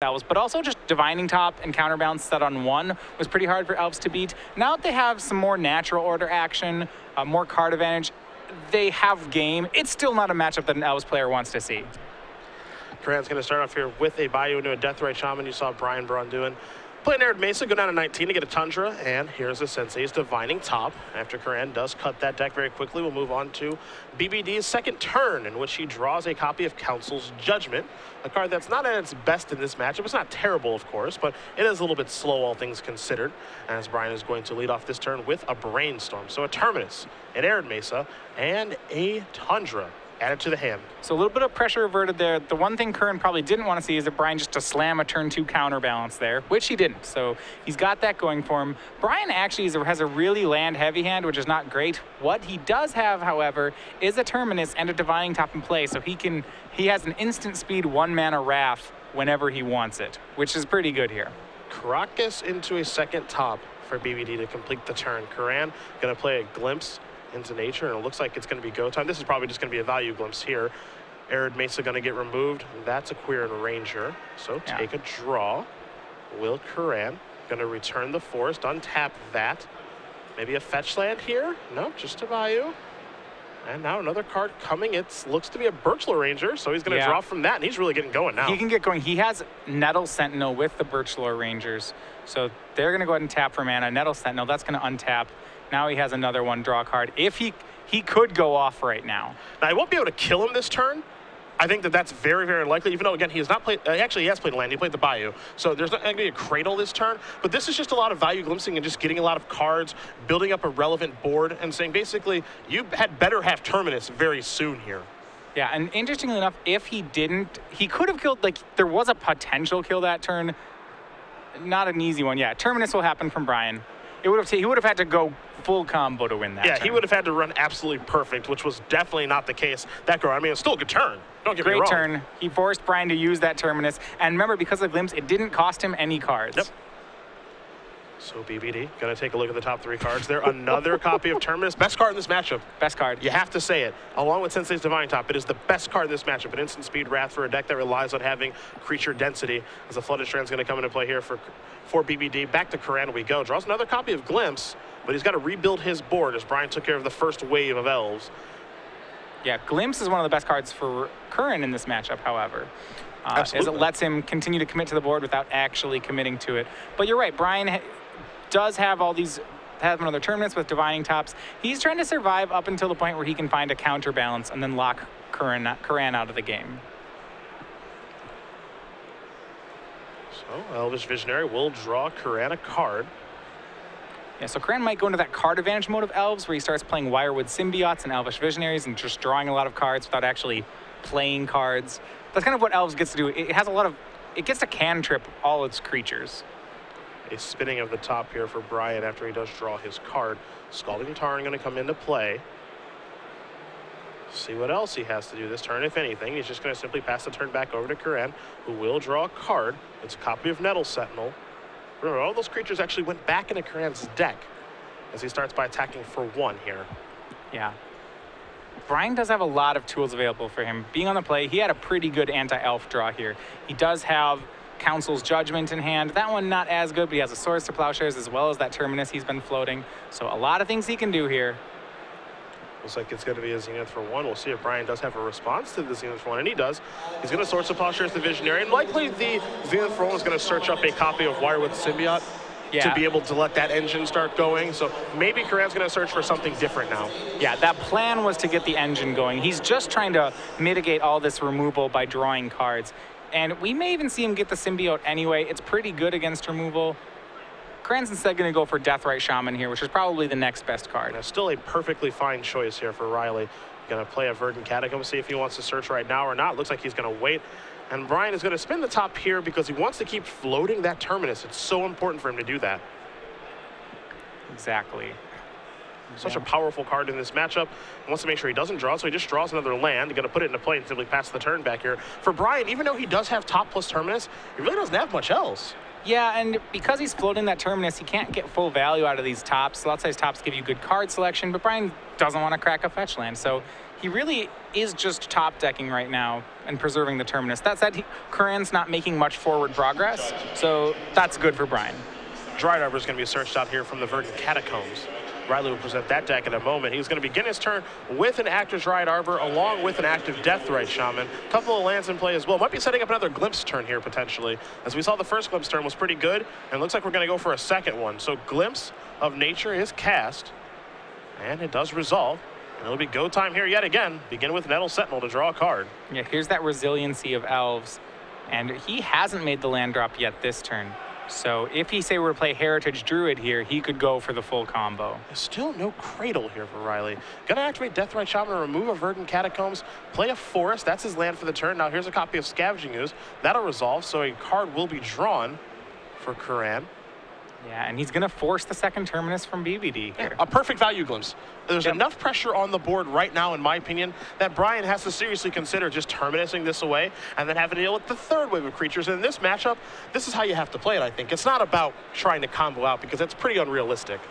Elves, but also just Divining Top and Counterbalance set on 1 was pretty hard for Elves to beat. Now that they have some more natural order action, more card advantage, they have game. It's still not a matchup that an Elves player wants to see. Curran's going to start off here with a Bayou into a Deathrite Shaman. You saw Braun-Duin play an Arid Mesa, go down to 19 to get a Tundra, and here's a Sensei's Divining Top. After Curran does cut that deck very quickly, we'll move on to BBD's second turn, in which he draws a copy of Council's Judgment, a card that's not at its best in this matchup. It's not terrible, of course, but it is a little bit slow, all things considered, as Brian is going to lead off this turn with a Brainstorm. So a Terminus, an Arid Mesa, and a Tundra added to the hand. So a little bit of pressure averted there. The one thing Curran probably didn't want to see is that Brian just to slam a turn 2 counterbalance there, which he didn't. So he's got that going for him. Brian actually has a really land-heavy hand, which is not great. What he does have, however, is a Terminus and a Divining Top in play, so he has an instant speed 1-mana Wrath whenever he wants it, which is pretty good here. Karakas into a second top for BBD to complete the turn. Curran going to play a Glimpse into nature, and it looks like it's going to be go time. This is probably just going to be a value glimpse here. Arid Mesa going to get removed. That's a Quirion Ranger. So take a draw. Will Curran going to return the forest, untap that. Maybe a fetch land here? No, just a value. And now another card coming. It looks to be a Birchler Ranger, so he's going to draw from that, and he's really getting going now. He can get going. He has Nettle Sentinel with the Birchler Rangers, so they're going to go ahead and tap for mana. Nettle Sentinel, that's going to untap. Now he has another one draw card. If he could go off right now. Now, I won't be able to kill him this turn. I think that's very, very likely, even though, again, he has not played, actually, he has played land. He played the Bayou. So there's not going to be a Cradle this turn. But this is just a lot of value glimpsing and just getting a lot of cards, building up a relevant board, and saying, basically, you had better have Terminus very soon here. Yeah, and interestingly enough, if he didn't, he could have killed, like, there was a potential kill that turn. Not an easy one. Yeah, Terminus will happen from Brian. He would have had to go full combo to win that turn. He would have had to run absolutely perfect, which was definitely not the case. That girl, I mean, it's still a good turn. Don't get me wrong. Great turn. He forced Brian to use that Terminus. And remember, because of Glimpse, it didn't cost him any cards. Yep. So BBD, going to take a look at the top 3 cards there. Another copy of Terminus. Best card in this matchup. Best card. You have to say it. Along with Sensei's Divining Top, it is the best card in this matchup. An instant speed Wrath for a deck that relies on having creature density. As the Flooded Strand's going to come into play here for BBD. Back to Curran we go. Draws another copy of Glimpse, but he's got to rebuild his board as Brian took care of the first wave of Elves. Yeah, Glimpse is one of the best cards for Curran in this matchup, however. As it lets him continue to commit to the board without actually committing to it. But you're right, Brian does have have another Terminus with Divining Tops. He's trying to survive up until the point where he can find a counterbalance and then lock Curran out of the game. So Elvish Visionary will draw Curran a card. Yeah, so Curran might go into that card advantage mode of Elves where he starts playing Wirewood Symbiotes and Elvish Visionaries and just drawing a lot of cards without actually playing cards. That's kind of what Elves gets to do. It gets to cantrip all its creatures. A spinning of the top here for Brian after he does draw his card. Scalding Tarn going to come into play. See what else he has to do this turn, if anything. He's just going to simply pass the turn back over to Curran, who will draw a card. It's a copy of Nettle Sentinel. Remember, all those creatures actually went back into Curran's deck as he starts by attacking for 1 here. Yeah. Brian does have a lot of tools available for him. Being on the play, he had a pretty good anti-elf draw here. He does have Council's Judgment in hand. That one not as good, but he has a Swords to Plowshares as well as that Terminus he's been floating. So a lot of things he can do here. Looks like it's going to be a Zenith for 1. We'll see if Brian does have a response to the Zenith for 1, and he does. He's going to Swords to Plowshares the Visionary, and likely the Zenith for 1 is going to search up a copy of Wirewood Symbiote to be able to let that engine start going. So maybe Curran's going to search for something different now. Yeah, that plan was to get the engine going. He's just trying to mitigate all this removal by drawing cards. And we may even see him get the Symbiote anyway. It's pretty good against removal. Curran's instead going to go for Deathrite Shaman here, which is probably the next best card. That's still a perfectly fine choice here for Riley. Going to play a Verdant Catacomb, see if he wants to search right now or not. Looks like he's going to wait. And Brian is going to spin the top here because he wants to keep floating that Terminus. It's so important for him to do that. Exactly. Such a powerful card in this matchup. He wants to make sure he doesn't draw, so he just draws another land. He's going to put it into play and simply pass the turn back here. For Brian, even though he does have top plus Terminus, he really doesn't have much else. Yeah, and because he's floating that Terminus, he can't get full value out of these tops. Lot size tops give you good card selection, but Brian doesn't want to crack a fetch land, so he really is just top decking right now and preserving the terminus. That said, Curran's not making much forward progress, so that's good for Brian. Dryad Arbor is going to be searched out here from the Verdant Catacombs. Riley will present that deck in a moment. He's going to begin his turn with an active Dryad Arbor along with an active Deathrite Shaman. A couple of lands in play as well. Might be setting up another Glimpse turn here potentially. As we saw, the first Glimpse turn was pretty good, and looks like we're going to go for a second one. So Glimpse of Nature is cast, and it does resolve. And it'll be go time here yet again. Begin with Nettle Sentinel to draw a card. Yeah, here's that resiliency of Elves, and he hasn't made the land drop yet this turn. So if he say we're to play Heritage Druid here, he could go for the full combo. Still no Cradle here for Riley. Gonna activate Deathrite Shaman to remove a Verdant Catacombs, play a Forest. That's his land for the turn. Now here's a copy of Scavenging Ooze. That'll resolve, so a card will be drawn for Curran. Yeah, and he's gonna force the second Terminus from BBD here. A perfect value glimpse. There's enough pressure on the board right now, in my opinion, that Brian has to seriously consider just terminusing this away and then having to deal with the third wave of creatures. And in this matchup, this is how you have to play it, I think. It's not about trying to combo out, because that's pretty unrealistic.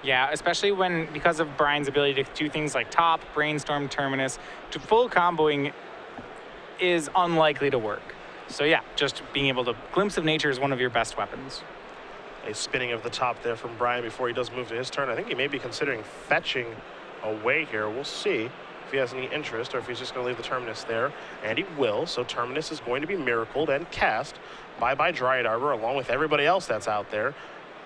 Yeah, especially when, because of Brian's ability to do things like top, brainstorm, terminus, to full comboing is unlikely to work. So yeah, just being able to, Glimpse of Nature is one of your best weapons. A spinning of the top there from Brian before he does move to his turn. I think he may be considering fetching away here. We'll see if he has any interest or if he's just going to leave the Terminus there. And he will. So Terminus is going to be miracled and cast by Dryad Arbor along with everybody else that's out there.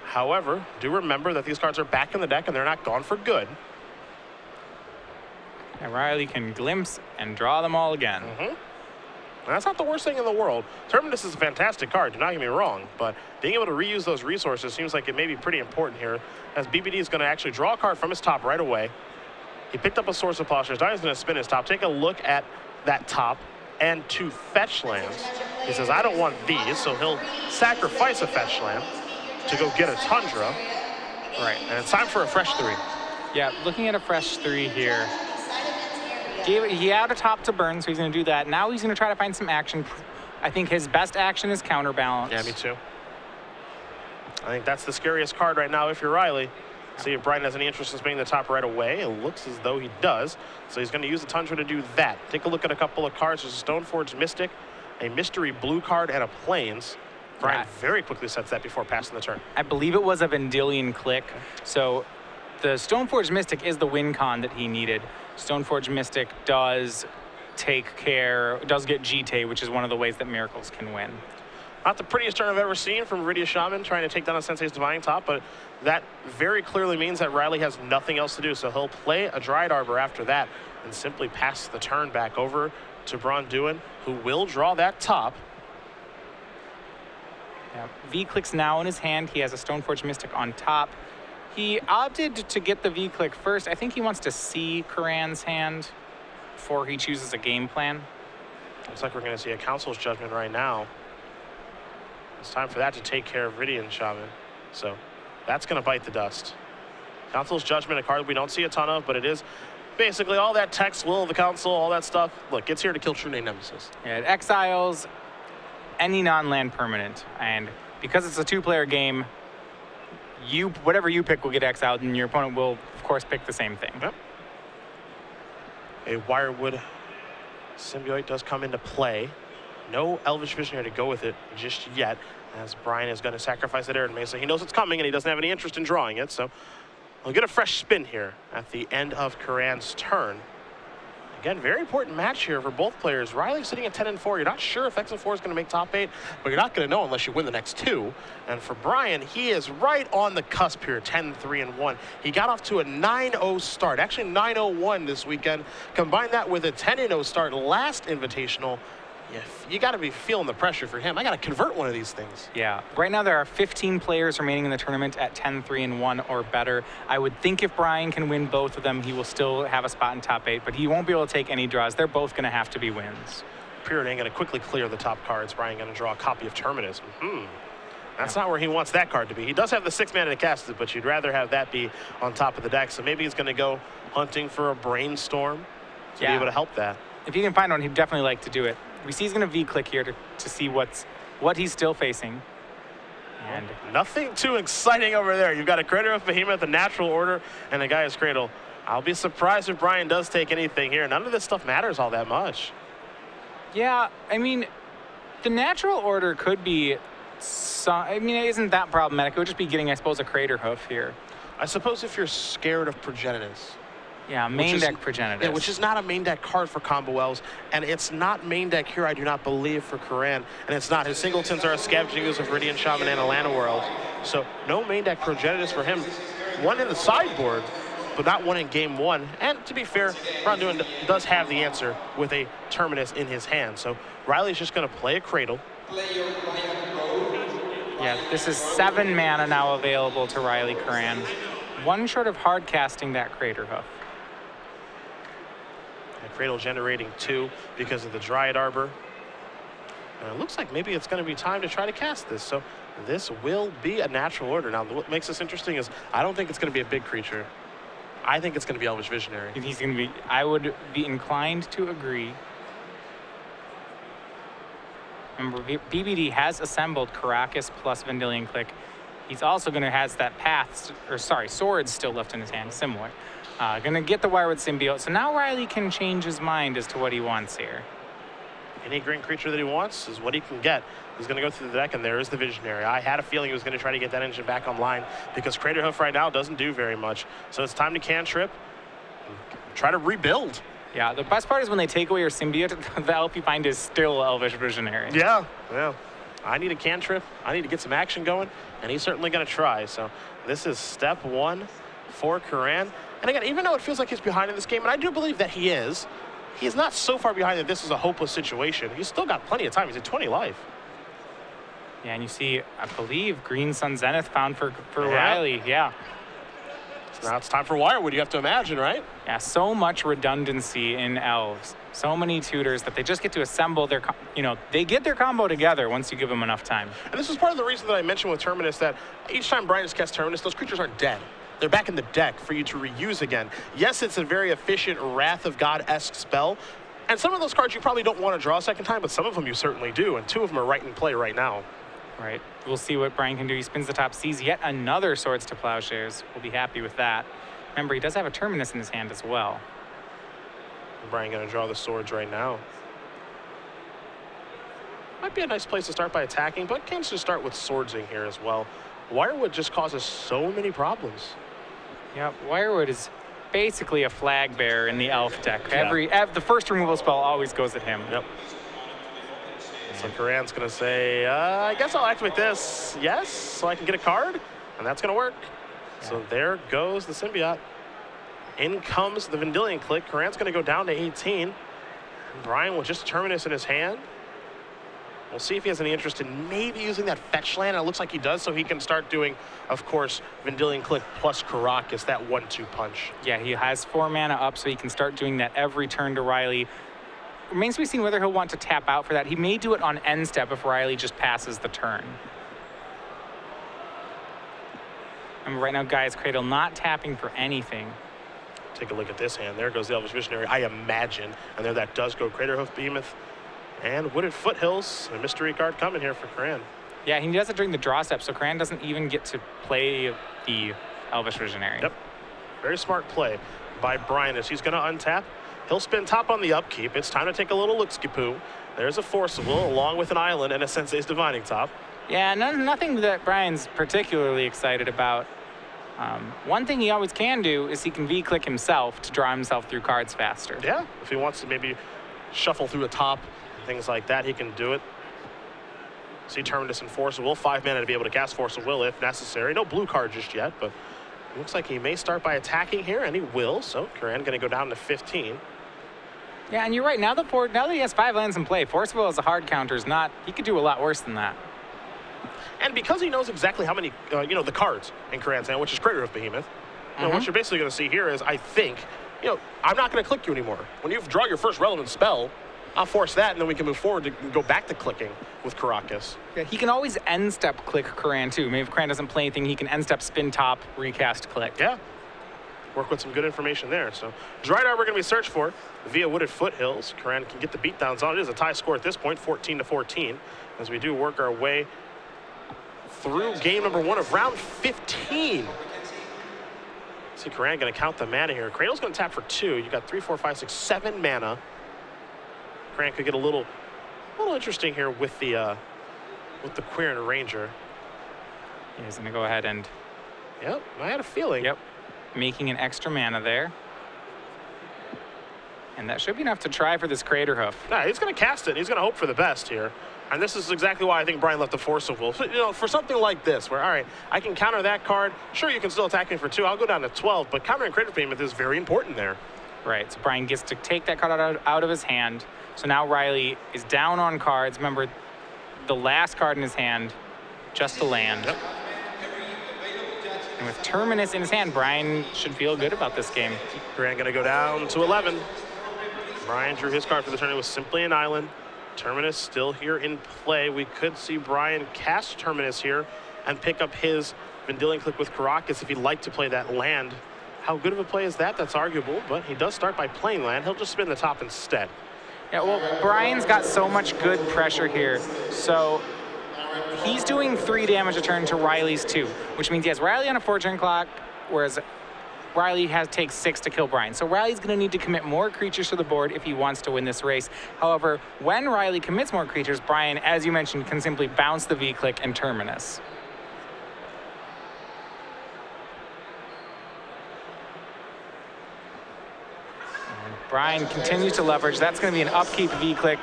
However, do remember that these cards are back in the deck and they're not gone for good. And Riley can glimpse and draw them all again. And that's not the worst thing in the world. Terminus is a fantastic card, do not get me wrong, but being able to reuse those resources seems like it may be pretty important here, as BBD is going to actually draw a card from his top right away. He picked up a Source of Plowshares. Now he's going to spin his top. Take a look at that top and two fetch lands. He says, I don't want these, so he'll sacrifice a fetch land to go get a Tundra. Right. And it's time for a fresh 3. Yeah, looking at a fresh 3 here. He had a top to burn, so he's going to do that. Now he's going to try to find some action. I think his best action is Counterbalance. Yeah, me too. I think that's the scariest card right now if you're Riley. See if Brian has any interest in spinning the top right away. It looks as though he does. So he's going to use the Tundra to do that. Take a look at a couple of cards. There's a Stoneforge Mystic, a Mystery Blue card, and a Plains. Brian very quickly sets that before passing the turn. I believe it was a Vendilion Click. So the Stoneforge Mystic is the win con that he needed. Stoneforge Mystic does take care, does get GT, which is one of the ways that Miracles can win. Not the prettiest turn I've ever seen from Viridia Shaman trying to take down a Sensei's Divining Top, but that very clearly means that Riley has nothing else to do. So he'll play a Dryad Arbor after that and simply pass the turn back over to Braun-Duin, who will draw that top. Yeah. V-Click's now in his hand. He has a Stoneforge Mystic on top. He opted to get the V-Click first. I think he wants to see Curran's hand before he chooses a game plan. Looks like we're going to see a Council's Judgment right now. It's time for that to take care of Viridian Shaman. So that's going to bite the dust. Council's Judgment, a card we don't see a ton of, but it is basically all that text, will of the Council, all that stuff. Look, it's here to kill True Name Nemesis. Yeah, it exiles any non-land permanent. And because it's a 2-player game, whatever you pick will get exiled, and your opponent will, of course, pick the same thing. Yep. A Wirewood Symbiote does come into play. No Elvish Visionary to go with it just yet, as Brian is going to sacrifice that Arid Mesa. He knows it's coming, and he doesn't have any interest in drawing it, so we'll get a fresh spin here at the end of Curran's turn. Again, very important match here for both players. Riley's sitting at 10-4. You're not sure if X&4 is going to make top 8, but you're not going to know unless you win the next 2. And for Brian, he is right on the cusp here, 10-3-1. He got off to a 9-0 start, actually 9-0-1 this weekend. Combine that with a 10-0 start last Invitational. You got to be feeling the pressure for him. I got to convert one of these things. Yeah. Right now there are 15 players remaining in the tournament at 10-3-1 or better. I would think if Brian can win both of them, he will still have a spot in top 8, but he won't be able to take any draws. They're both going to have to be wins. Period ain't going to quickly clear the top cards. Brian going to draw a copy of Terminus. That's not where he wants that card to be. He does have the 6 mana to cast it, but you'd rather have that be on top of the deck. So maybe he's going to go hunting for a Brainstorm to be able to help that. If he can find one, he'd definitely like to do it. We see he's going to V-click here to see what he's still facing. And nothing too exciting over there. You've got a Crater of Behemoth, a Natural Order, and a Gaia's Cradle. I'll be surprised if Brian does take anything here. None of this stuff matters all that much. Yeah, I mean, the natural order could be, I mean, it isn't that problematic. It would just be getting, I suppose, a Crater Hoof here. I suppose if you're scared of Progenitus. Yeah, main deck Progenitus. Yeah, which is not a main deck card for Combo Elves, and it's not main deck here, I do not believe, for Curran, and it's not. His singletons are a Scavenging Ooze of Viridian Shaman and a Lana World, so no main deck Progenitus for him. One in the sideboard, but not one in game one. And to be fair, Braun-Duin does have the answer with a Terminus in his hand, so Riley's just going to play a Cradle. Yeah, this is 7 mana now available to Riley Curran. One short of hard casting that Crater Hoof. Cradle generating 2 because of the Dryad Arbor. And it looks like maybe it's going to be time to try to cast this. So this will be a natural order. Now, what makes this interesting is I don't think it's going to be a big creature. I think it's going to be Elvish Visionary. He's going to be, I would be inclined to agree. Remember, BBD has assembled Caracas plus Vendilion Click. He's also going to has that path, or sorry, swords still left in his hand, similar. Going to get the Wirewood Symbiote. So now Riley can change his mind as to what he wants here. Any green creature that he wants is what he can get. He's going to go through the deck, and there is the Visionary. I had a feeling he was going to try to get that engine back online because Crater Hoof right now doesn't do very much. So it's time to cantrip and try to rebuild. Yeah, the best part is when they take away your Symbiote, the elf you find is still Elvish Visionary. Yeah. I need a cantrip. I need to get some action going, and he's certainly going to try. So this is step 1 for Curran. And again, even though it feels like he's behind in this game, and I do believe that he is not so far behind that this is a hopeless situation. He's still got plenty of time. He's at 20 life. Yeah, and you see, I believe, Green Sun Zenith found for Riley. Yeah. So now it's time for Wirewood, you have to imagine, right? Yeah, so much redundancy in elves. So many tutors that they just get to assemble their, they get their combo together once you give them enough time. And this is part of the reason that I mentioned with Terminus that each time Brian has cast Terminus, those creatures aren't dead. They're back in the deck for you to reuse again. Yes, it's a very efficient Wrath of God-esque spell, and some of those cards you probably don't want to draw a second time, but some of them you certainly do, and 2 of them are right in play right now. Right. We'll see what Brian can do. He spins the top, sees yet another Swords to Plowshares. We'll be happy with that. Remember, he does have a Terminus in his hand as well. Brian going to draw the swords right now. Might be a nice place to start by attacking, but can just start with swordsing here as well. Wirewood just causes so many problems. Yep, Wirewood is basically a flag bearer in the elf deck. Yeah. The first removal spell always goes at him. Yep. So Curran's going to say, I guess I'll activate this, yes, so I can get a card, and that's going to work. Yeah. So there goes the Symbiote. In comes the Vendilion Click. Curran's going to go down to 18. Brian with just Terminus in his hand. We'll see if he has any interest in maybe using that fetch land. It looks like he does, so he can start doing, of course, Vendilion Click plus Caracas, that 1-2 punch. Yeah, he has 4 mana up, so he can start doing that every turn to Riley. Remains to be seen whether he'll want to tap out for that. He may do it on end step if Riley just passes the turn. And right now, Gaia's Cradle not tapping for anything. Take a look at this hand. There goes the Elvish Visionary, I imagine. And there that does go Crater Hoof Behemoth. And Wooded Foothills, a mystery card coming here for Curran. Yeah, he does it during the draw step, so Curran doesn't even get to play the Elvish Visionary. Yep. Very smart play by Brian as he's going to untap. He'll spin top on the upkeep. It's time to take a little look-ski-poo. There's a Forcible along with an island and a Sensei's Divining Top. Yeah, nothing that Brian's particularly excited about. One thing he always can do is he can V-click himself to draw himself through cards faster. Yeah, if he wants to maybe shuffle through a top, things like that, he can do it. See Terminus and Force of Will, 5 mana to be able to cast Force of Will if necessary. No blue card just yet, but it looks like he may start by attacking here, and he will. So Curran going to go down to 15. Yeah, and you're right. Now that he has 5 lands in play, Force of Will as a hard counter is not. He could do a lot worse than that. And because he knows exactly how many, the cards in Curran's hand, which is Crater Hoof Behemoth. What you're basically going to see here is, I think, I'm not going to click you anymore. When you draw your first relevant spell, I'll force that, and then we can move forward to go back to clicking with Caracas. Yeah, he can always end step click Curran too. Maybe if Curran doesn't play anything, he can end step spin top, recast click. Yeah. Work with some good information there. So Dryad Arbor going to be searched for via Wooded Foothills. Curran can get the beatdowns on. It is a tie score at this point, 14-14, as we do work our way through game number 1 of round 15. See, Curran going to count the mana here. Cradle's going to tap for 2. You got 3, 4, 5, 6, 7 mana. Curran could get a little interesting here with the Curran Ranger. He's going to go ahead and... Yep, I had a feeling. Yep, making an extra mana there. And that should be enough to try for this Crater Hoof. Nah, he's going to cast it. He's going to hope for the best here. And this is exactly why I think Brian left the Force of Will. You know, for something like this, where, all right, I can counter that card. Sure, you can still attack me for 2. I'll go down to 12, but countering Crater Behemoth is very important there. Right, so Brian gets to take that card out of his hand. So now Riley is down on cards. Remember, the last card in his hand, just a land. Yep. And with Terminus in his hand, Brian should feel good about this game. Curran going to go down to 11. Brian drew his card for the turn. It was simply an island. Terminus still here in play. We could see Brian cast Terminus here and pick up his Vendilion Clique with Karakas if he'd like to play that land. How good of a play is that? That's arguable, but he does start by playing land. He'll just spin the top instead. Yeah, well, Brian's got so much good pressure here. So he's doing 3 damage a turn to Riley's 2, which means he has Riley on a 4-turn clock, whereas Riley takes 6 to kill Brian. So Riley's going to need to commit more creatures to the board if he wants to win this race. However, when Riley commits more creatures, Brian, as you mentioned, can simply bounce the V-Click and Terminus. And Brian continues to leverage. That's going to be an upkeep V-Click,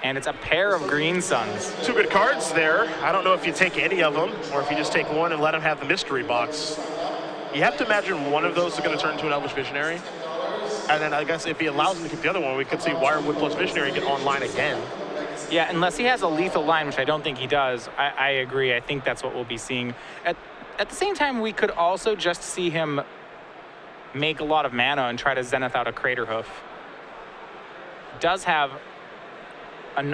and it's a pair of Green Suns. 2 good cards there. I don't know if you take any of them or if you just take one and let him have the mystery box. You have to imagine one of those is going to turn into an Elvish Visionary. And then I guess if he allows him to keep the other one, we could see Wirewood plus Visionary get online again. Yeah, unless he has a lethal line, which I don't think he does. I agree. I think that's what we'll be seeing. At the same time, we could also just see him make a lot of mana and try to Zenith out a Crater Hoof. Does have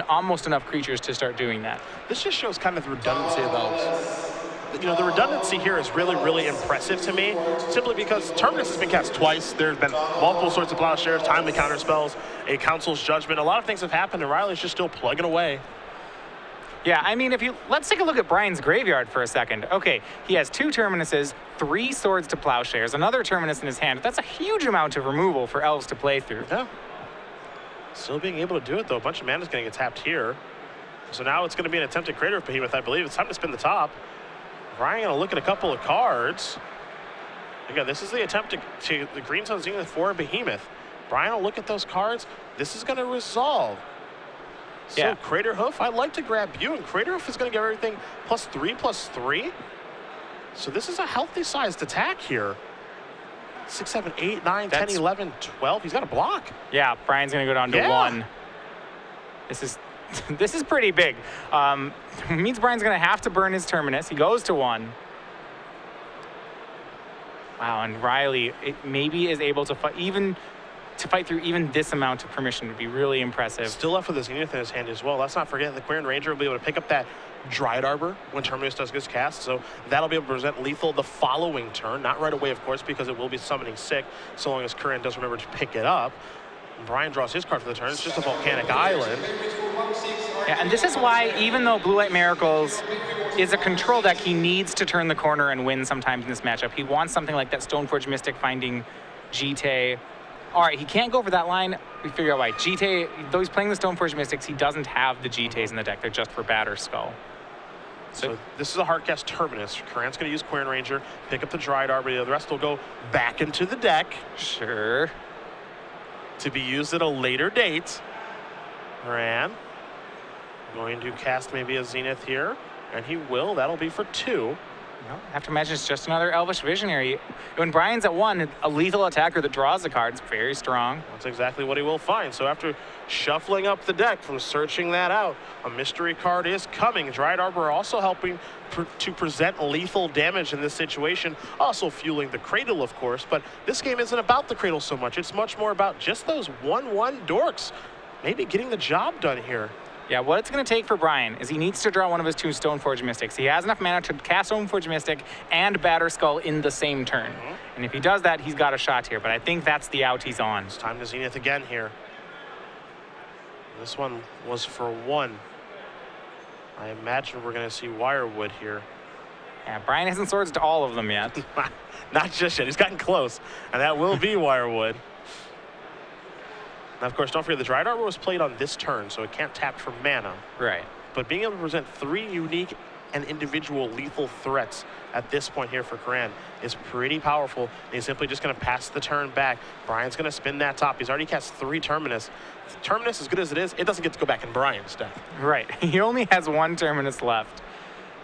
almost enough creatures to start doing that. This just shows kind of the redundancy of Elves. You know, the redundancy here is really, really impressive to me, simply because Terminus has been cast twice. There's been multiple sorts of Plowshares, timely counter spells, a Council's Judgment. A lot of things have happened, and Riley's just still plugging away. Yeah, I mean, let's take a look at Brian's graveyard for a second. Okay, he has 2 Terminuses, 3 Swords to Plowshares, another Terminus in his hand. That's a huge amount of removal for Elves to play through. Yeah. Still being able to do it, though. A bunch of mana's going to get tapped here. So now it's going to be an attempt at Crater Behemoth, I believe. It's time to spin the top. Brian going to look at a couple of cards. Again, this is the attempt to the Green Sun Zenith for a Behemoth. Brian will look at those cards. This is going to resolve. So yeah. Crater Hoof, I'd like to grab you, and Crater Hoof is going to give everything +3/+3. So this is a healthy sized attack here. 6, 7, 8, 9, 10, 11, 12. He's got a block. Yeah, Brian's going to go down to 1. This is pretty big. Means Brian's going to have to burn his Terminus. He goes to 1. Wow, and Riley maybe is able to fight through even this amount of permission would be really impressive. Still left with his Zenith in his hand as well. Let's not forget the Curran Ranger will be able to pick up that Dryad Arbor when Terminus does his cast, so that'll be able to present lethal the following turn. Not right away, of course, because it will be summoning sick, so long as Curran does remember to pick it up. Brian draws his card for the turn. It's just a Volcanic Island. Yeah, and this is why, even though Blue White Miracles is a control deck, he needs to turn the corner and win sometimes in this matchup. He wants something like that Stoneforge Mystic finding Jite. All right, he can't go for that line. We figure out why. Jite, though he's playing the Stoneforge Mystics, he doesn't have the Jites in the deck. They're just for Batter Skull. So this is a Heartcast Terminus. Curran's going to use Curran Ranger, pick up the Dryad Arbor. The rest will go back into the deck. Sure. To be used at a later date. Curran going to cast maybe a Zenith here, and he will. That'll be for 2. I have to imagine it's just another Elvish Visionary. When Brian's at 1, a lethal attacker that draws the card is very strong. That's exactly what he will find. So after shuffling up the deck from searching that out, a mystery card is coming. Dryad Arbor also helping to present lethal damage in this situation, also fueling the Cradle, of course. But this game isn't about the Cradle so much. It's much more about just those 1/1 dorks maybe getting the job done here. Yeah, what it's going to take for Brian is he needs to draw one of his 2 Stoneforge Mystics. He has enough mana to cast Stoneforge Mystic and Batter Skull in the same turn. And if he does that, he's got a shot here. But I think that's the out he's on. It's time to Zenith again here. This one was for 1. I imagine we're going to see Wirewood here. Yeah, Brian hasn't swords to all of them yet. Not just yet. He's gotten close, and that will be Wirewood. Now, of course, don't forget the Dried Arbor was played on this turn, so it can't tap for mana. Right. But being able to present 3 unique and individual lethal threats at this point here for Curran is pretty powerful. And he's simply just going to pass the turn back. Brian's going to spin that top. He's already cast 3 Terminus. Terminus, as good as it is, it doesn't get to go back in Brian's deck. Right. He only has 1 Terminus left.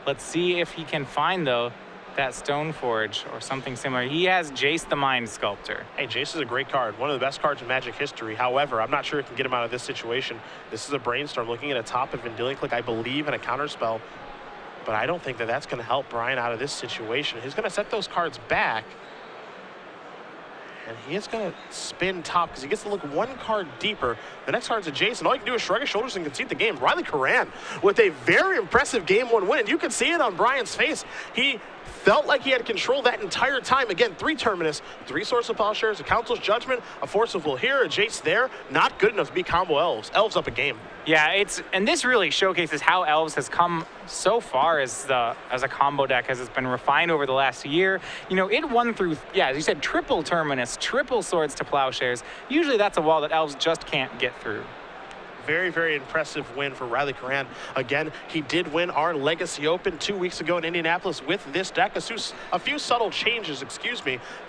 Let's see if he can find, though, that Stoneforge or something similar. He has Jace the Mind Sculptor. Hey, Jace is a great card, one of the best cards in Magic history. However, I'm not sure it can get him out of this situation. This is a Brainstorm looking at a top of Vendilion Click, I believe, and a Counterspell. But I don't think that that's going to help Brian out of this situation. He's going to set those cards back. And he is going to spin top because he gets to look 1 card deeper. The next card's a Jace, and all you can do is shrug his shoulders and concede the game. Riley Curran with a very impressive Game 1 win. And you can see it on Brian's face. He felt like he had control that entire time. Again, 3 Terminus, 3 Source of Plowshares, a Council's Judgment, a Force of Will here, a Jace there. Not good enough to beat combo Elves. Elves up a game. Yeah, and this really showcases how Elves has come so far as a combo deck as it's been refined over the last year. You know, it won through, yeah, as you said, triple Terminus, triple Swords to Plowshares. Usually that's a wall that Elves just can't get through. Very, very impressive win for Riley Curran. Again, he did win our Legacy Open 2 weeks ago in Indianapolis with this deck. A few subtle changes,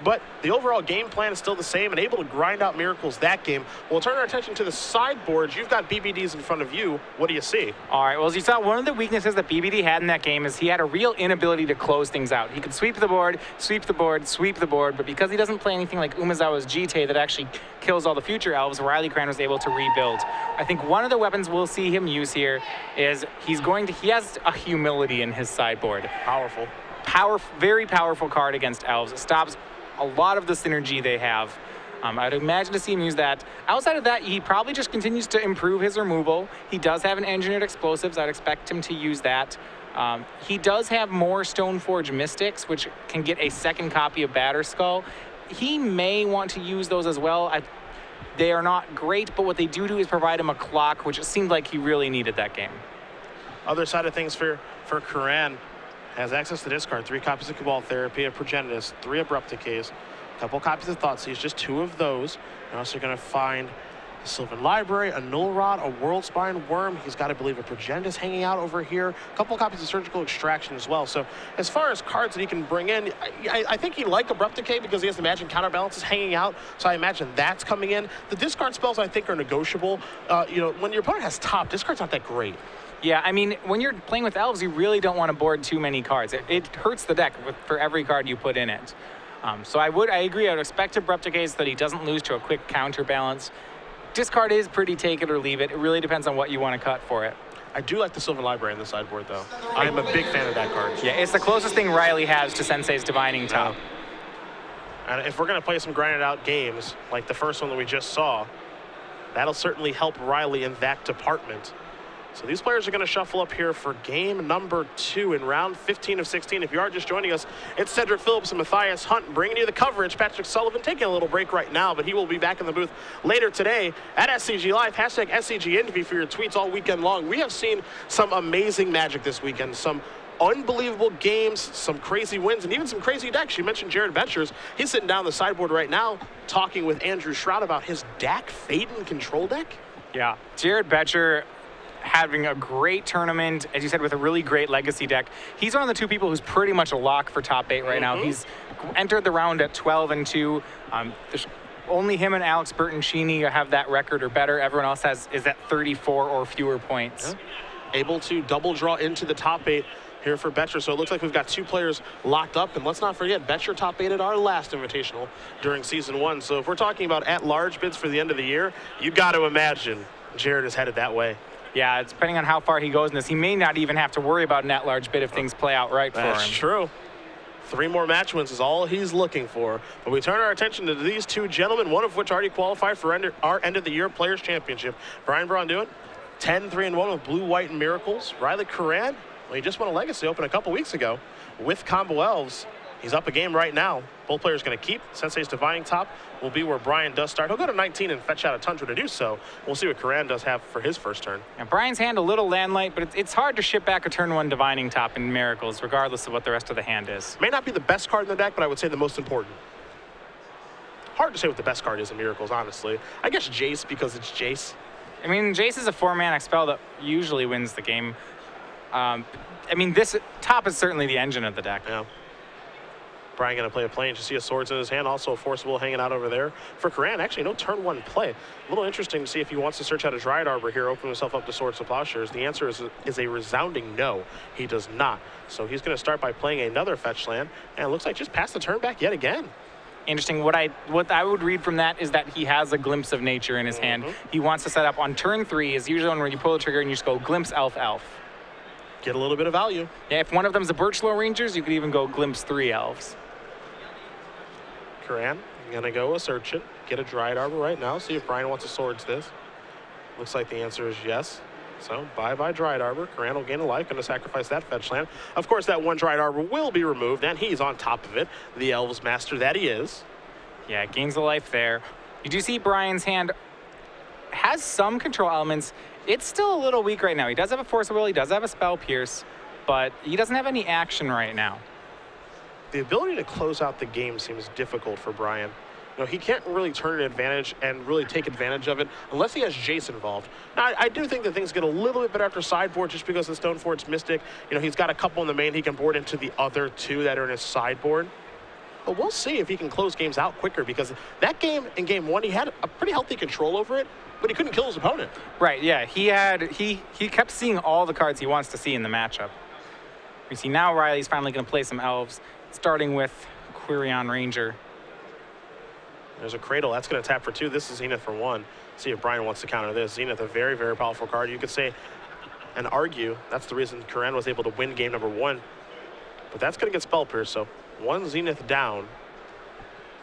but the overall game plan is still the same and able to grind out miracles that game. We'll turn our attention to the sideboards. You've got BBDs in front of you. What do you see? All right, well, as you saw, one of the weaknesses that BBD had in that game is he had a real inability to close things out. He could sweep the board, sweep the board, sweep the board, but because he doesn't play anything like Umezawa's Jite that actually kills all the future Elves, Riley Curran was able to rebuild. I think one of the weapons we'll see him use here is he has a humility in his sideboard. Powerful. Very powerful card against Elves. It stops a lot of the synergy they have. I'd imagine to see him use that. Outside of that, he probably just continues to improve his removal. He does have an Engineered Explosives. I'd expect him to use that. He does have more Stoneforge Mystics, which can get a 2nd copy of Batterskull. He may want to use those as well. They are not great, but what they do is provide him a clock, which it seemed like he really needed that game. Other side of things for Curran, has access to discard 3 copies of Cabal Therapy, a Progenitus, 3 Abrupt Decays, a couple copies of Thoughtseize, just 2 of those. You're also going to find a Sylvan Library, a Null Rod, a World Spine Worm. He's got, I believe, a Progenitus hanging out over here. A couple copies of Surgical Extraction as well. So as far as cards that he can bring in, I think he liked Abrupt Decay because he has the Magic Counterbalances hanging out. So I imagine that's coming in. The discard spells, I think, are negotiable. You know, when your opponent has top, discard's not that great. Yeah, I mean, when you're playing with Elves, you really don't want to board too many cards. It hurts the deck for every card you put in it. So I agree. I would expect Abrupt Decay so that he doesn't lose to a quick counterbalance. Discard is pretty take it or leave it. It really depends on what you want to cut for it. I do like the Sylvan Library in the sideboard, though. I am a big fan of that card. Yeah, it's the closest thing Riley has to Sensei's Divining Top. Yeah. And if we're going to play some grinded out games, like the first one that we just saw, that'll certainly help Riley in that department. So these players are going to shuffle up here for game number 2 in round 15 of 16. If you are just joining us, it's Cedric Phillips and Matthias Hunt bringing you the coverage. Patrick Sullivan taking a little break right now, but he will be back in the booth later today at SCG Live. Hashtag SCGINVI for your tweets all weekend long. We have seen some amazing Magic this weekend, some unbelievable games, some crazy wins, and even some crazy decks. You mentioned Jared Ventures. He's sitting down the sideboard right now talking with Andrew Shroud about his Dak Faden control deck. Yeah, Jared Betcher having a great tournament, as you said, with a really great legacy deck. He's one of the 2 people who's pretty much a lock for top 8 right now. He's entered the round at 12-2. There's only him and Alex Bertoncini have that record or better. Everyone else is at 34 or fewer points. Yeah. Able to double draw into the top 8 here for Betcher. So it looks like we've got 2 players locked up. And let's not forget, Betcher top 8 at our last Invitational during Season 1. So if we're talking about at-large bids for the end of the year, you got to imagine Jared is headed that way. Yeah, it's depending on how far he goes in this. He may not even have to worry about an at-large bid if things play out right for him. That's true. 3 more match wins is all he's looking for. But we turn our attention to these 2 gentlemen, one of which already qualified for our end-of-the-year Players' Championship. Brian Braun-Duin, 10-3-1 with Blue, White, and Miracles. Riley Curran, well, he just won a Legacy Open a couple weeks ago with Combo Elves. He's up a game right now. Both players going to keep. Sensei's Divining Top will be where Brian does start. He'll go to 19 and fetch out a Tundra to do so. We'll see what Curran does have for his first turn. Now, Brian's hand a little land light, but it's hard to ship back a turn 1 Divining Top in Miracles, regardless of what the rest of the hand is. May not be the best card in the deck, but I would say the most important. Hard to say what the best card is in Miracles, honestly. I guess Jace, because it's Jace. I mean, Jace is a 4-mana spell that usually wins the game. I mean, this top is certainly the engine of the deck. Yeah. Brian going to play a plane. You see a Swords in his hand, also a Forcible hanging out over there. For Curran, actually no turn 1 play. A little interesting to see if he wants to search out a Dryad Arbor here, open himself up to Swords to Plowshares. The answer is a resounding no. He does not. So he's going to start by playing another fetch land, and it looks like just pass the turn back yet again. Interesting. What I would read from that is that he has a Glimpse of Nature in his hand. He wants to set up on turn 3 is usually when you pull the trigger and you just go Glimpse Elf Elf. Get a little bit of value. Yeah, if one of them's a Birchlow Rangers, you could even go Glimpse 3 Elves. Curran gonna go search it, get a Dryad Arbor right now, see if Brian wants to Swords this. Looks like the answer is yes. So bye-bye Dryad Arbor. Curran will gain a life, gonna sacrifice that fetch land. Of course, that one Dryad Arbor will be removed, and he's on top of it, the Elves Master that he is. Yeah, gains a life there. You do see Brian's hand has some control elements. It's still a little weak right now. He does have a Force of Will, he does have a Spell Pierce, but he doesn't have any action right now. The ability to close out the game seems difficult for Brian. You know, he can't really turn an advantage and really take advantage of it unless he has Jace involved. Now, I do think that things get a little bit better after sideboard just because of Stoneforge Mystic. You know, he's got a couple in the main he can board into the other 2 that are in his sideboard. But we'll see if he can close games out quicker because that game in game 1, he had a pretty healthy control over it, but he couldn't kill his opponent. Right, yeah. He kept seeing all the cards he wants to see in the matchup. We see now Riley's finally going to play some Elves, starting with Quirion Ranger. There's a Cradle. That's going to tap for 2. This is Zenith for 1. See if Brian wants to counter this. Zenith, a very, very powerful card. You could say and argue that's the reason Curran was able to win game number 1. But that's going to get Spell Pierce, so 1 Zenith down.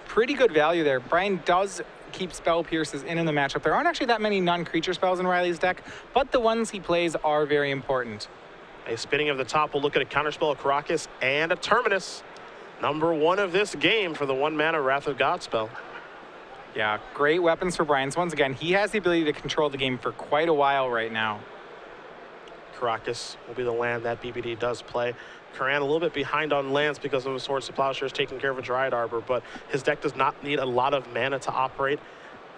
Pretty good value there. Brian does keep Spell Pierces in the matchup. There aren't actually that many non-creature spells in Riley's deck, but the ones he plays are very important. A spinning of the top. We'll look at a counterspell of Caracas and a Terminus. Number 1 of this game for the 1-mana Wrath of God spell. Yeah, great weapons for Brian. So once again, he has the ability to control the game for quite a while right now. Caracas will be the land that BBD does play. Curran a little bit behind on lands because of his Swords to Plowshares taking care of a Dryad Arbor, but his deck does not need a lot of mana to operate,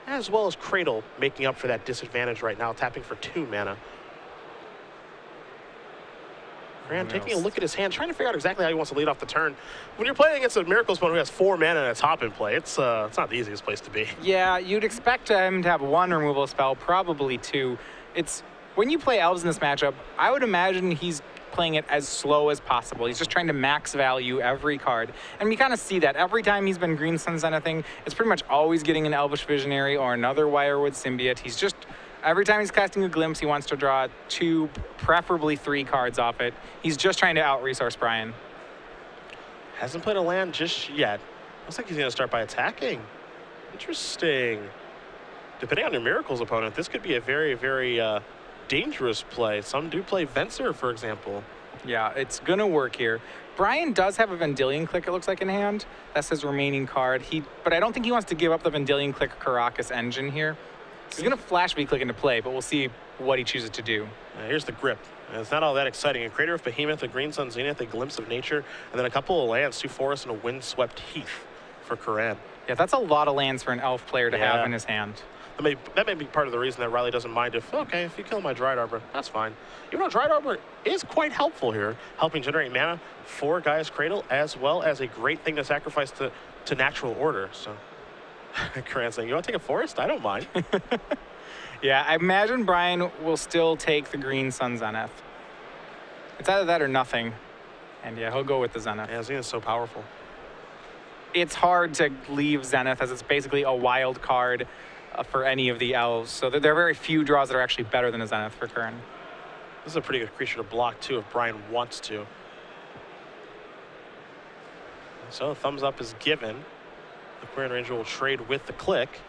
as well as Cradle making up for that disadvantage right now, tapping for 2 mana. Curran taking a look at his hand, trying to figure out exactly how he wants to lead off the turn. When you're playing against a Miracles opponent who has 4 mana and a top in play, it's not the easiest place to be. Yeah, you'd expect him to have 1 removal spell, probably 2. When you play Elves in this matchup, I would imagine he's playing it as slow as possible. He's just trying to max value every card. And we kind of see that every time he's been Green Sun Zenithing, it's pretty much always getting an Elvish Visionary or another Wirewood Symbiote. He's just, every time he's casting a Glimpse, he wants to draw 2, preferably 3 cards off it. He's just trying to out-resource Brian. Hasn't played a land just yet. Looks like he's going to start by attacking. Interesting. Depending on your Miracles opponent, this could be a very, very dangerous play. Some do play Venser, for example. Yeah, it's going to work here. Brian does have a Vendilion Click, it looks like, in hand. That's his remaining card. But I don't think he wants to give up the Vendilion Click Caracas engine here. He's going to Flash V-Click into play, but we'll see what he chooses to do. Here's the grip. And it's not all that exciting. A Crater of Behemoth, a Green Sun Zenith, a Glimpse of Nature, and then a couple of lands, 2 forests, and a Windswept Heath for Curran. Yeah, that's a lot of lands for an Elf player to have in his hand. That may be part of the reason that Riley doesn't mind if you kill my Dryad Arbor, that's fine. Even though Dryad Arbor is quite helpful here, helping generate mana for Gaia's Cradle, as well as a great thing to sacrifice to Natural Order. So, Curran's saying, you want to take a forest? I don't mind. Yeah, I imagine Brian will still take the Green Sun Zenith. It's either that or nothing. And yeah, he'll go with the Zenith. Yeah, Zenith's so powerful. It's hard to leave Zenith as it's basically a wild card for any of the Elves. So there are very few draws that are actually better than a Zenith for Curran. This is a pretty good creature to block, too, if Brian wants to. So, thumbs up is given. The Quirion Ranger will trade with the click.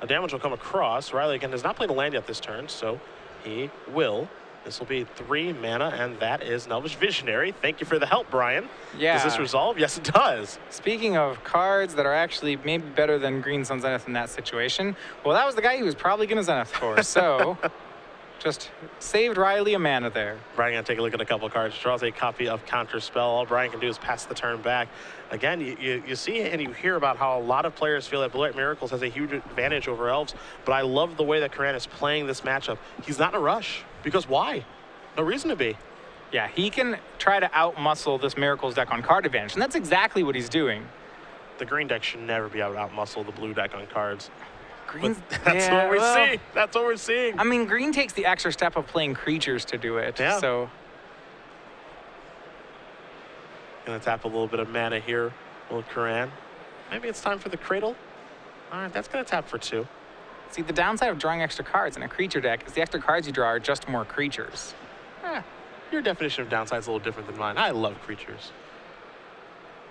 A damage will come across. Riley, again, has not played a land yet this turn, so he will This will be 3 mana, and that is an Elvish Visionary. Thank you for the help, Brian. Yeah. Does this resolve? Yes, it does. Speaking of cards that are actually maybe better than Green Sun Zenith in that situation, well, that was the guy he was probably going to Zenith for. So just saved Riley a mana there. Brian going to take a look at a couple cards. Draws a copy of Counterspell. All Brian can do is pass the turn back. Again, you see and you hear about how a lot of players feel that Blue White Miracles has a huge advantage over Elves, but I love the way that Curran is playing this matchup. He's not in a rush, because why? No reason to be. Yeah, he can try to outmuscle this Miracles deck on card advantage, and that's exactly what he's doing. The green deck should never be able to outmuscle the blue deck on cards. Green's, that's what we see. That's what we're seeing. I mean, green takes the extra step of playing creatures to do it. Yeah. So gonna tap a little bit of mana here with Curran. Maybe it's time for the Cradle. All right, that's gonna tap for 2. see, the downside of drawing extra cards in a creature deck is the extra cards you draw are just more creatures. Your definition of downside is a little different than mine. I love creatures.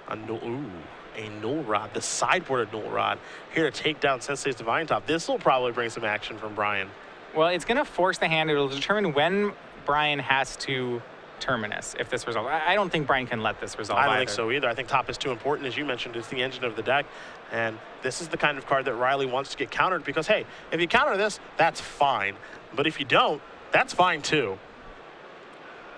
A Null Rod, the sideboard of Null Rod, here to take down Sensei's Divine Top. This will probably bring some action from Brian. Well, it's going to force the hand. It'll determine when Brian has to Terminus if this resolves. I don't think Brian can let this resolve I don't either. think so either. I think top is too important. As you mentioned, it's the engine of the deck. And this is the kind of card that Riley wants to get countered because, hey, if you counter this, that's fine. But if you don't, that's fine too.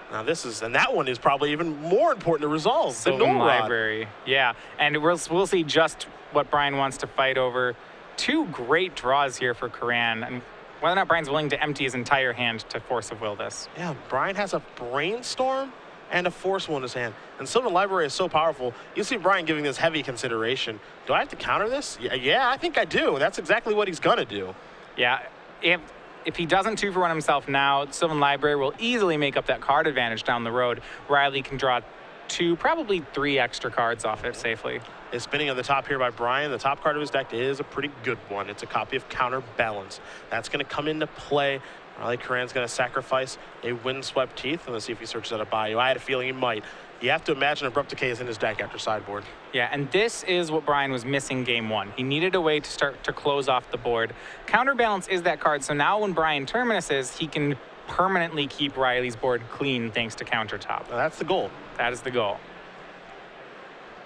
Now this is, and that one is probably even more important to resolve. Sylvan the Null Rod. Library. Yeah, and we'll see just what Brian wants to fight over. 2 great draws here for Curran, and whether or not Brian's willing to empty his entire hand to Force of Will this. Yeah, Brian has a Brainstorm and a Force Will in his hand. And Sylvan Library is so powerful. You see Brian giving this heavy consideration. Do I have to counter this? Yeah, I think I do. That's exactly what he's gonna do. Yeah, if he doesn't 2-for-1 himself now, Sylvan Library will easily make up that card advantage down the road. Riley can draw 2, probably 3 extra cards off it safely. Is spinning at the top here by Brian. The top card of his deck is a pretty good one. It's a copy of Counterbalance. That's going to come into play. Riley Curran's going to sacrifice a Windswept Teeth. And let's see if he searches out a Bayou. I had a feeling he might. You have to imagine Abrupt Decay is in his deck after sideboard. Yeah, and this is what Brian was missing game 1. He needed a way to start to close off the board. Counterbalance is that card, so now when Brian terminuses, he can permanently keep Riley's board clean thanks to Countertop. Now that's the goal. That is the goal.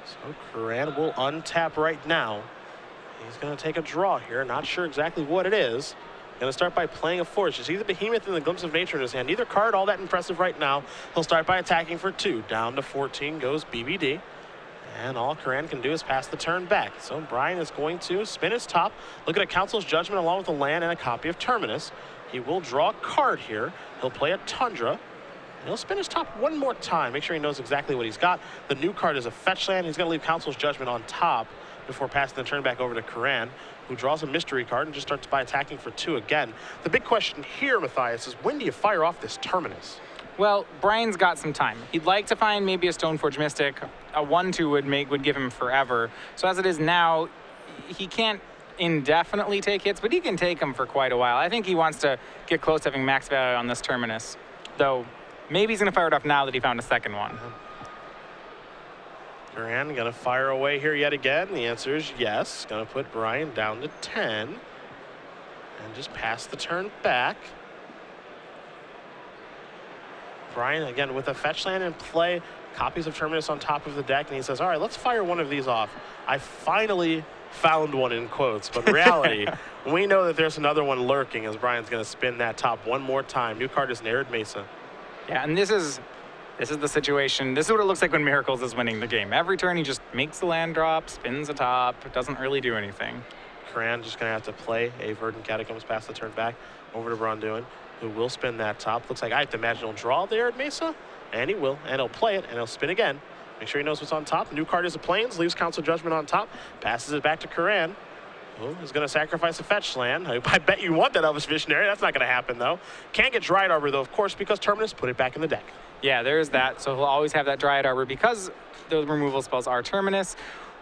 So Curran will untap right now. He's going to take a draw here. Not sure exactly what it is. Going to start by playing a Force. You see the Behemoth and the Glimpse of Nature in his hand. Neither card all that impressive right now. He'll start by attacking for 2. Down to 14 goes BBD. And all Curran can do is pass the turn back. So Brian is going to spin his top, look at a Council's Judgment along with a land and a copy of Terminus. He will draw a card here. He'll play a Tundra. And he'll spin his top one more time. Make sure he knows exactly what he's got. The new card is a fetch land. He's going to leave Council's Judgment on top before passing the turn back over to Curran, who draws a mystery card and just starts by attacking for 2 again. The big question here, Matthias, is when do you fire off this Terminus? Well, Brian's got some time. He'd like to find maybe a Stoneforge Mystic. A 1/2 would give him forever. So as it is now, he can't indefinitely take hits, but he can take them for quite a while. I think he wants to get close to having max value on this Terminus, though maybe he's going to fire it off now that he found a second one. Curran going to fire away here yet again. The answer is yes. Going to put Brian down to 10 and just pass the turn back. Brian, again, with a fetch land in play, copies of Terminus on top of the deck, and he says, all right, let's fire one of these off. I finally found one in quotes, but in reality, we know that there's another one lurking as Brian's going to spin that top one more time. New card is Arid Mesa. Yeah, and this is the situation. This is what it looks like when Miracles is winning the game. Every turn, he just makes the land drop, spins a top, doesn't really do anything. Curran just going to have to play a Verdant Catacombs, pass the turn back over to Braun-Duin, who will spin that top. Looks like I have to imagine he'll draw there at Mesa, and he will, and he'll play it, and he'll spin again. Make sure he knows what's on top. New card is the Plains, leaves Council Judgment on top, passes it back to Curran, who is going to sacrifice a fetch land. I bet you want that Elvish Visionary. That's not going to happen, though. Can't get Dryad Arbor, though, of course, because Terminus put it back in the deck. Yeah, there's that. So he'll always have that Dryad Arbor because those removal spells are Terminus.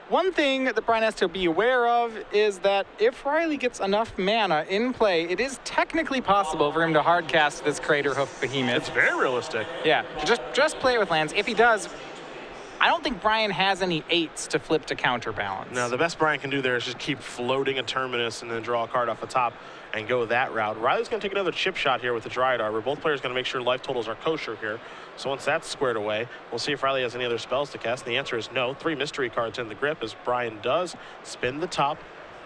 One thing that Brian has to be aware of is that if Riley gets enough mana in play, it is technically possible for him to hardcast this Craterhoof Behemoth. It's very realistic. Yeah, just play it with lands. If he does, I don't think Brian has any 8s to flip to counterbalance. No, the best Brian can do there is just keep floating a Terminus and then draw a card off the top and go that route. Riley's going to take another chip shot here with the Dryad Arbor. Both players going to make sure life totals are kosher here. So once that's squared away, we'll see if Riley has any other spells to cast. And the answer is no. 3 mystery cards in the grip as Brian does spin the top.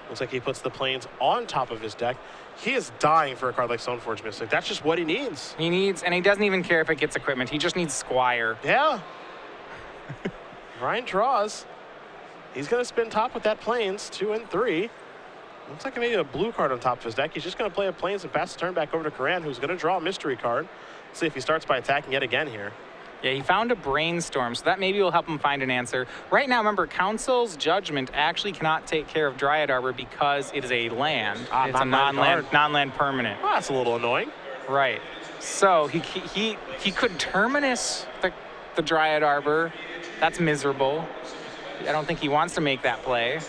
Looks like he puts the planes on top of his deck. He is dying for a card like Stoneforge Mystic. That's just what he needs. He needs, and he doesn't even care if it gets equipment. He just needs Squire. Yeah. Brian draws. He's going to spin top with that planes, 2 and 3. Looks like maybe a blue card on top of his deck. He's just going to play a planes and pass the turn back over to Curran, who's going to draw a mystery card. Let's see if he starts by attacking yet again here. Yeah, he found a brainstorm, so that maybe will help him find an answer. Right now, remember, Council's Judgment actually cannot take care of Dryad Arbor because it is a land. It's a non-land permanent. Well, that's a little annoying. Right. So he could Terminus the Dryad Arbor. That's miserable. I don't think he wants to make that play.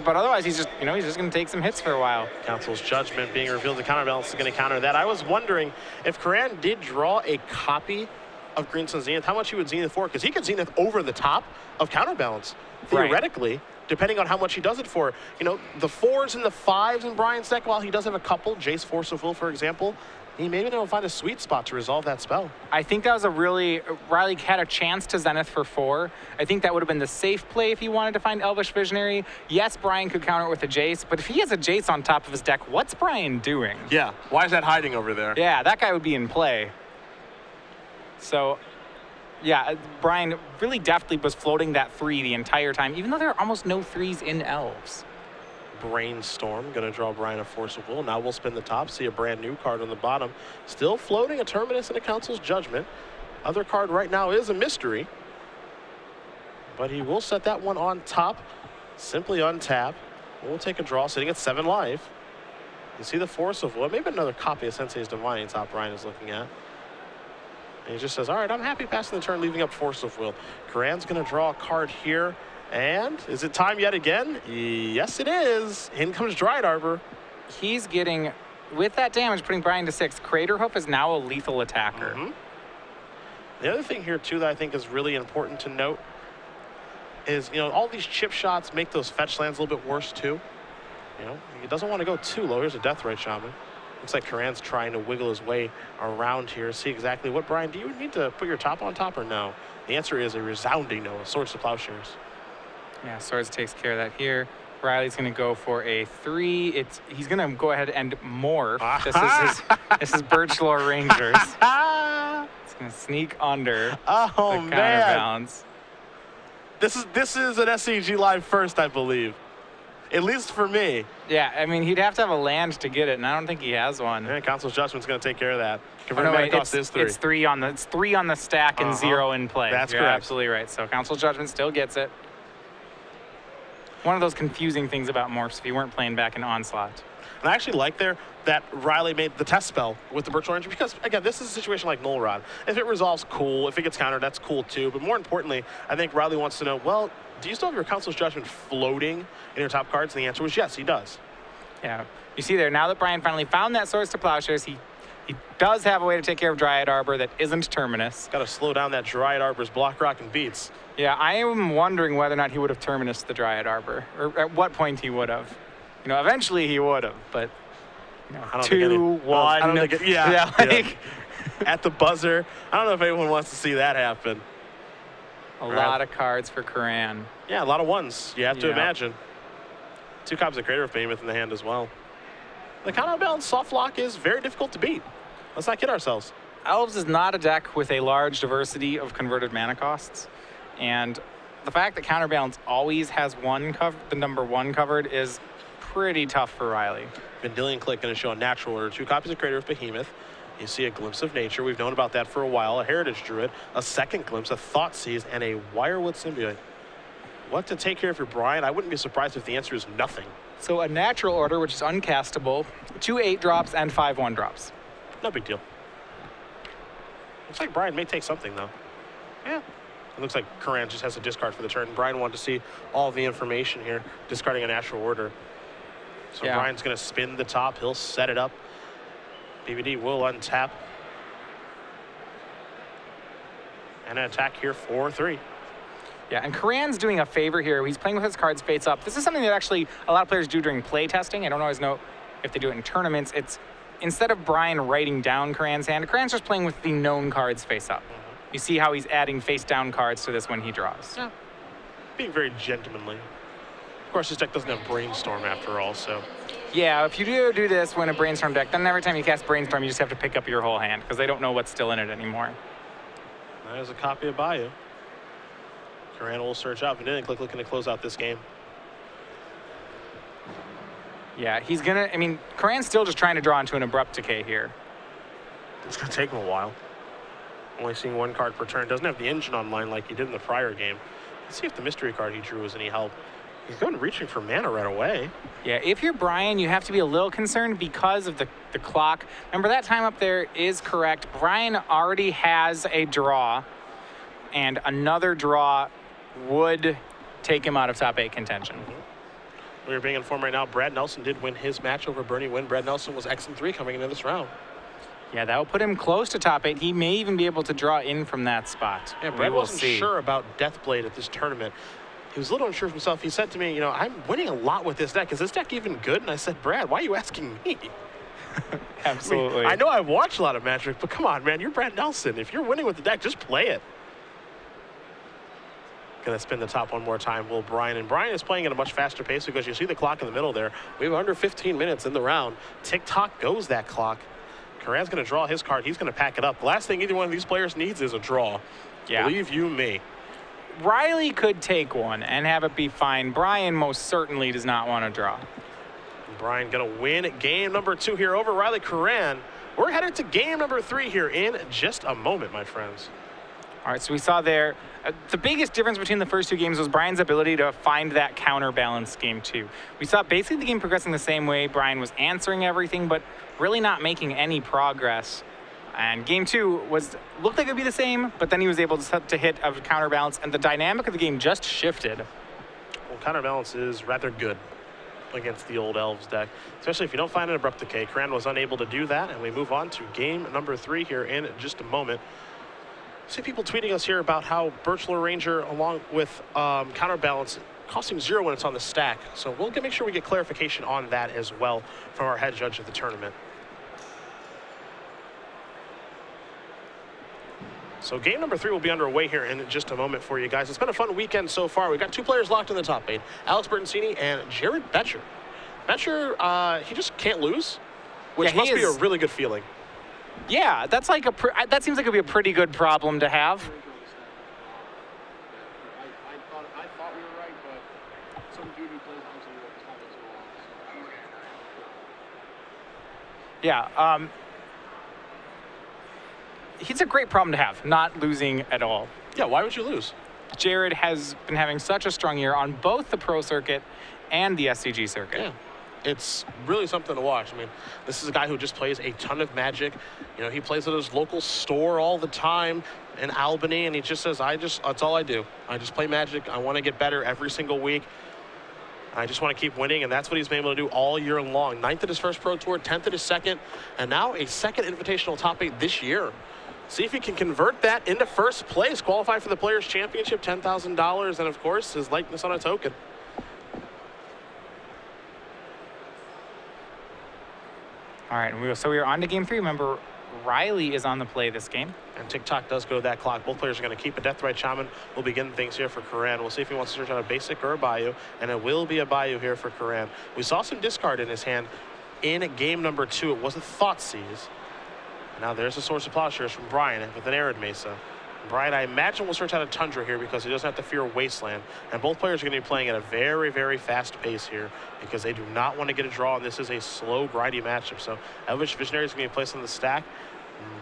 But otherwise, he's just going to take some hits for a while. Council's Judgment being revealed to counterbalance is going to counter that. I was wondering if Curran did draw a copy of Greenstone Zenith, how much he would Zenith for, because he could Zenith over the top of counterbalance, theoretically, depending on how much he does it for. You know, the 4s and the 5s in Brian's deck, while he does have a couple, Jace Force of Will, for example, he maybe will find a sweet spot to resolve that spell. I think that was Riley had a chance to Zenith for 4. I think that would have been the safe play if he wanted to find Elvish Visionary. Yes, Brian could counter it with a Jace, but if he has a Jace on top of his deck, what's Brian doing? Yeah, why is that hiding over there? Yeah, that guy would be in play. So, yeah, Brian really deftly was floating that 3 the entire time, even though there are almost no 3s in Elves. Brainstorm, going to draw Brian a Force of Will. Now we'll spin the top, see a brand new card on the bottom. Still floating a Terminus and a Council's Judgment. Other card right now is a mystery, but he will set that one on top. Simply untap. We'll take a draw, sitting at 7 life. You see the Force of Will. Maybe another copy of Sensei's Divining Top Brian is looking at. And he just says, all right, I'm happy passing the turn, leaving up Force of Will. Curran's going to draw a card here. And is it time yet again? Yes, it is. In comes Dryad Arbor. He's getting, with that damage, putting Brian to 6. Craterhoof is now a lethal attacker. The other thing here, too, that I think is really important to note is, all these chip shots make those fetch lands a little bit worse, too. He doesn't want to go too low. Here's a Deathrite Shaman. Looks like Curran's trying to wiggle his way around here. See exactly what, Brian, do you need to put your top on top or no? The answer is a resounding no. Swords to Plowshares. Yeah, Swords takes care of that here. Riley's going to go for a 3. He's going to go ahead and morph. This is Birchlore Rangers. It's going to sneak under the counterbalance. This is an SCG Live first, I believe. At least for me. Yeah, I mean, he'd have to have a land to get it, and I don't think he has one. Yeah, Council's Judgment's going to take care of that. Converted cost is 3. It's 3 on the stack and 0 in play. That's You're correct. Absolutely right. So Council's Judgment still gets it. One of those confusing things about morphs if you weren't playing back in Onslaught. And I actually like there that Riley made the test spell with the Birchlore Ranger because, again, this is a situation like Null Rod. If it resolves, cool. If it gets countered, that's cool too. But more importantly, I think Riley wants to know, well, do you still have your Council's Judgment floating in your top cards? And the answer was yes, he does. Yeah. You see there, now that Brian finally found that Swords to Plowshares, he does have a way to take care of Dryad Arbor that isn't Terminus. Got to slow down that Dryad Arbor's block, rock, and beats. Yeah, I am wondering whether or not he would have Terminus the Dryad Arbor, or at what point he would have. Eventually he would have, but 2, 1. Yeah. At the buzzer. I don't know if anyone wants to see that happen. A lot of cards for Curran. Yeah, a lot of ones. You have to imagine. 2 copies of Crater of Behemoth in the hand as well. The counterbalance soft lock is very difficult to beat. Let's not kid ourselves. Elves is not a deck with a large diversity of converted mana costs. And the fact that counterbalance always has the number 1 covered is pretty tough for Riley. Vendilion Click going to show a natural order. 2 copies of Crater of Behemoth. You see a Glimpse of Nature. We've known about that for a while. A Heritage Druid, a second Glimpse, a Thoughtseize, and a Wirewood Symbiote. What to take care of your Brian? I wouldn't be surprised if the answer is nothing. So a natural order, which is uncastable, 2 8-drops and 5 1-drops. No big deal. Looks like Brian may take something, though. Yeah. It looks like Curran just has a discard for the turn. Brian wanted to see all the information here, discarding a natural order. So Brian's going to spin the top. He'll set it up. BBD will untap. And an attack here for 3. Yeah, and Curran's doing a favor here. He's playing with his cards face up. This is something that actually a lot of players do during play testing. I don't always know if they do it in tournaments. It's instead of Brian writing down Curran's hand, Curran's just playing with the known cards face up. You see how he's adding face down cards to this when he draws. Yeah. Being very gentlemanly. Of course, this deck doesn't have Brainstorm after all, so. Yeah, if you do this when a Brainstorm deck, then every time you cast Brainstorm, you just have to pick up your whole hand because they don't know what's still in it anymore. There's a copy of Bayou. Curran will search out. Vanilla looking to close out this game. Yeah, he's gonna, I mean, Curran's still just trying to draw into an Abrupt Decay here. It's gonna take him a while. Only seeing one card per turn. Doesn't have the engine online like he did in the prior game. Let's see if the mystery card he drew was any help. He's going reaching for mana right away. Yeah, if you're Brian, you have to be a little concerned because of the clock. Remember, that time up there is correct. Brian already has a draw, and another draw would take him out of top 8 contention. We are being informed right now, Brad Nelson did win his match over Bernie Wynn. Brad Nelson was X3 coming into this round. Yeah, that will put him close to top 8. He may even be able to draw in from that spot. Yeah, Brad wasn't sure about Deathblade at this tournament. He was a little unsure of himself. He said to me, you know, I'm winning a lot with this deck. Is this deck even good? And I said, Brad, why are you asking me? Absolutely. I mean, I know I watch a lot of Magic, but come on, man, you're Brad Nelson. If you're winning with the deck, just play it. Gonna spin the top one more time, will Brian. And Brian is playing at a much faster pace because you see the clock in the middle there. We have under 15 minutes in the round. Tick-tock goes that clock. Curran's gonna draw his card. He's gonna pack it up. The last thing either one of these players needs is a draw. Yeah. Believe you me. Riley could take one and have it be fine. Brian most certainly does not want to draw. Brian gonna win game number 2 here over Riley Curran. We're headed to game number 3 here in just a moment, my friends. All right, so we saw there, the biggest difference between the first 2 games was Brian's ability to find that counterbalance game 2. We saw basically the game progressing the same way. Brian was answering everything, but really not making any progress. And game 2 looked like it would be the same, but then he was able to hit a counterbalance, and the dynamic of the game just shifted. Well, counterbalance is rather good against the old Elves deck, especially if you don't find an Abrupt Decay. Curran was unable to do that, and we move on to game number 3 here in just a moment. See people tweeting us here about how Birchler Ranger, along with counterbalance, costing 0 when it's on the stack. So we'll make sure we get clarification on that as well from our head judge of the tournament. So game number 3 will be underway here in just a moment for you guys. It's been a fun weekend so far. We've got 2 players locked in the top 8, Alex Bertoncini and Jared Betcher. Betcher, he just can't lose, which must be a really good feeling. Yeah, that's like that seems like it'd be a pretty good problem to have. I thought we were right, but some dude who plays games in the world told us we're wrong. So Yeah, it's a great problem to have, not losing at all. Yeah, why would you lose? Jared has been having such a strong year on both the Pro Circuit and the SCG Circuit. Yeah. It's really something to watch. I mean, this is a guy who just plays a ton of Magic. You know, he plays at his local store all the time in Albany, and he just says, that's all I do. I just play Magic. I want to get better every single week. I just want to keep winning, and that's what he's been able to do all year long. 9th at his first Pro Tour, 10th at his second, and now a second Invitational top 8 this year. See if he can convert that into first place, qualify for the Players' Championship, $10,000, and of course, his likeness on a token. All right, so we are on to game 3. Remember, Riley is on the play this game. And Tick-tock does go to that clock. Both players are going to keep a Deathrite Shaman. We'll begin things here for Curran. We'll see if he wants to search out a basic or a Bayou, and it will be a Bayou here for Curran. We saw some discard in his hand in game number 2. It was a Thoughtseize. Now there's a Source of Plowshares from Brian with an Arid Mesa. Brian, I imagine, will search out a Tundra here because he doesn't have to fear Wasteland. And both players are going to be playing at a very, very fast pace here because they do not want to get a draw, and this is a slow, grindy matchup. So Elvish Visionary is going to be placed on the stack.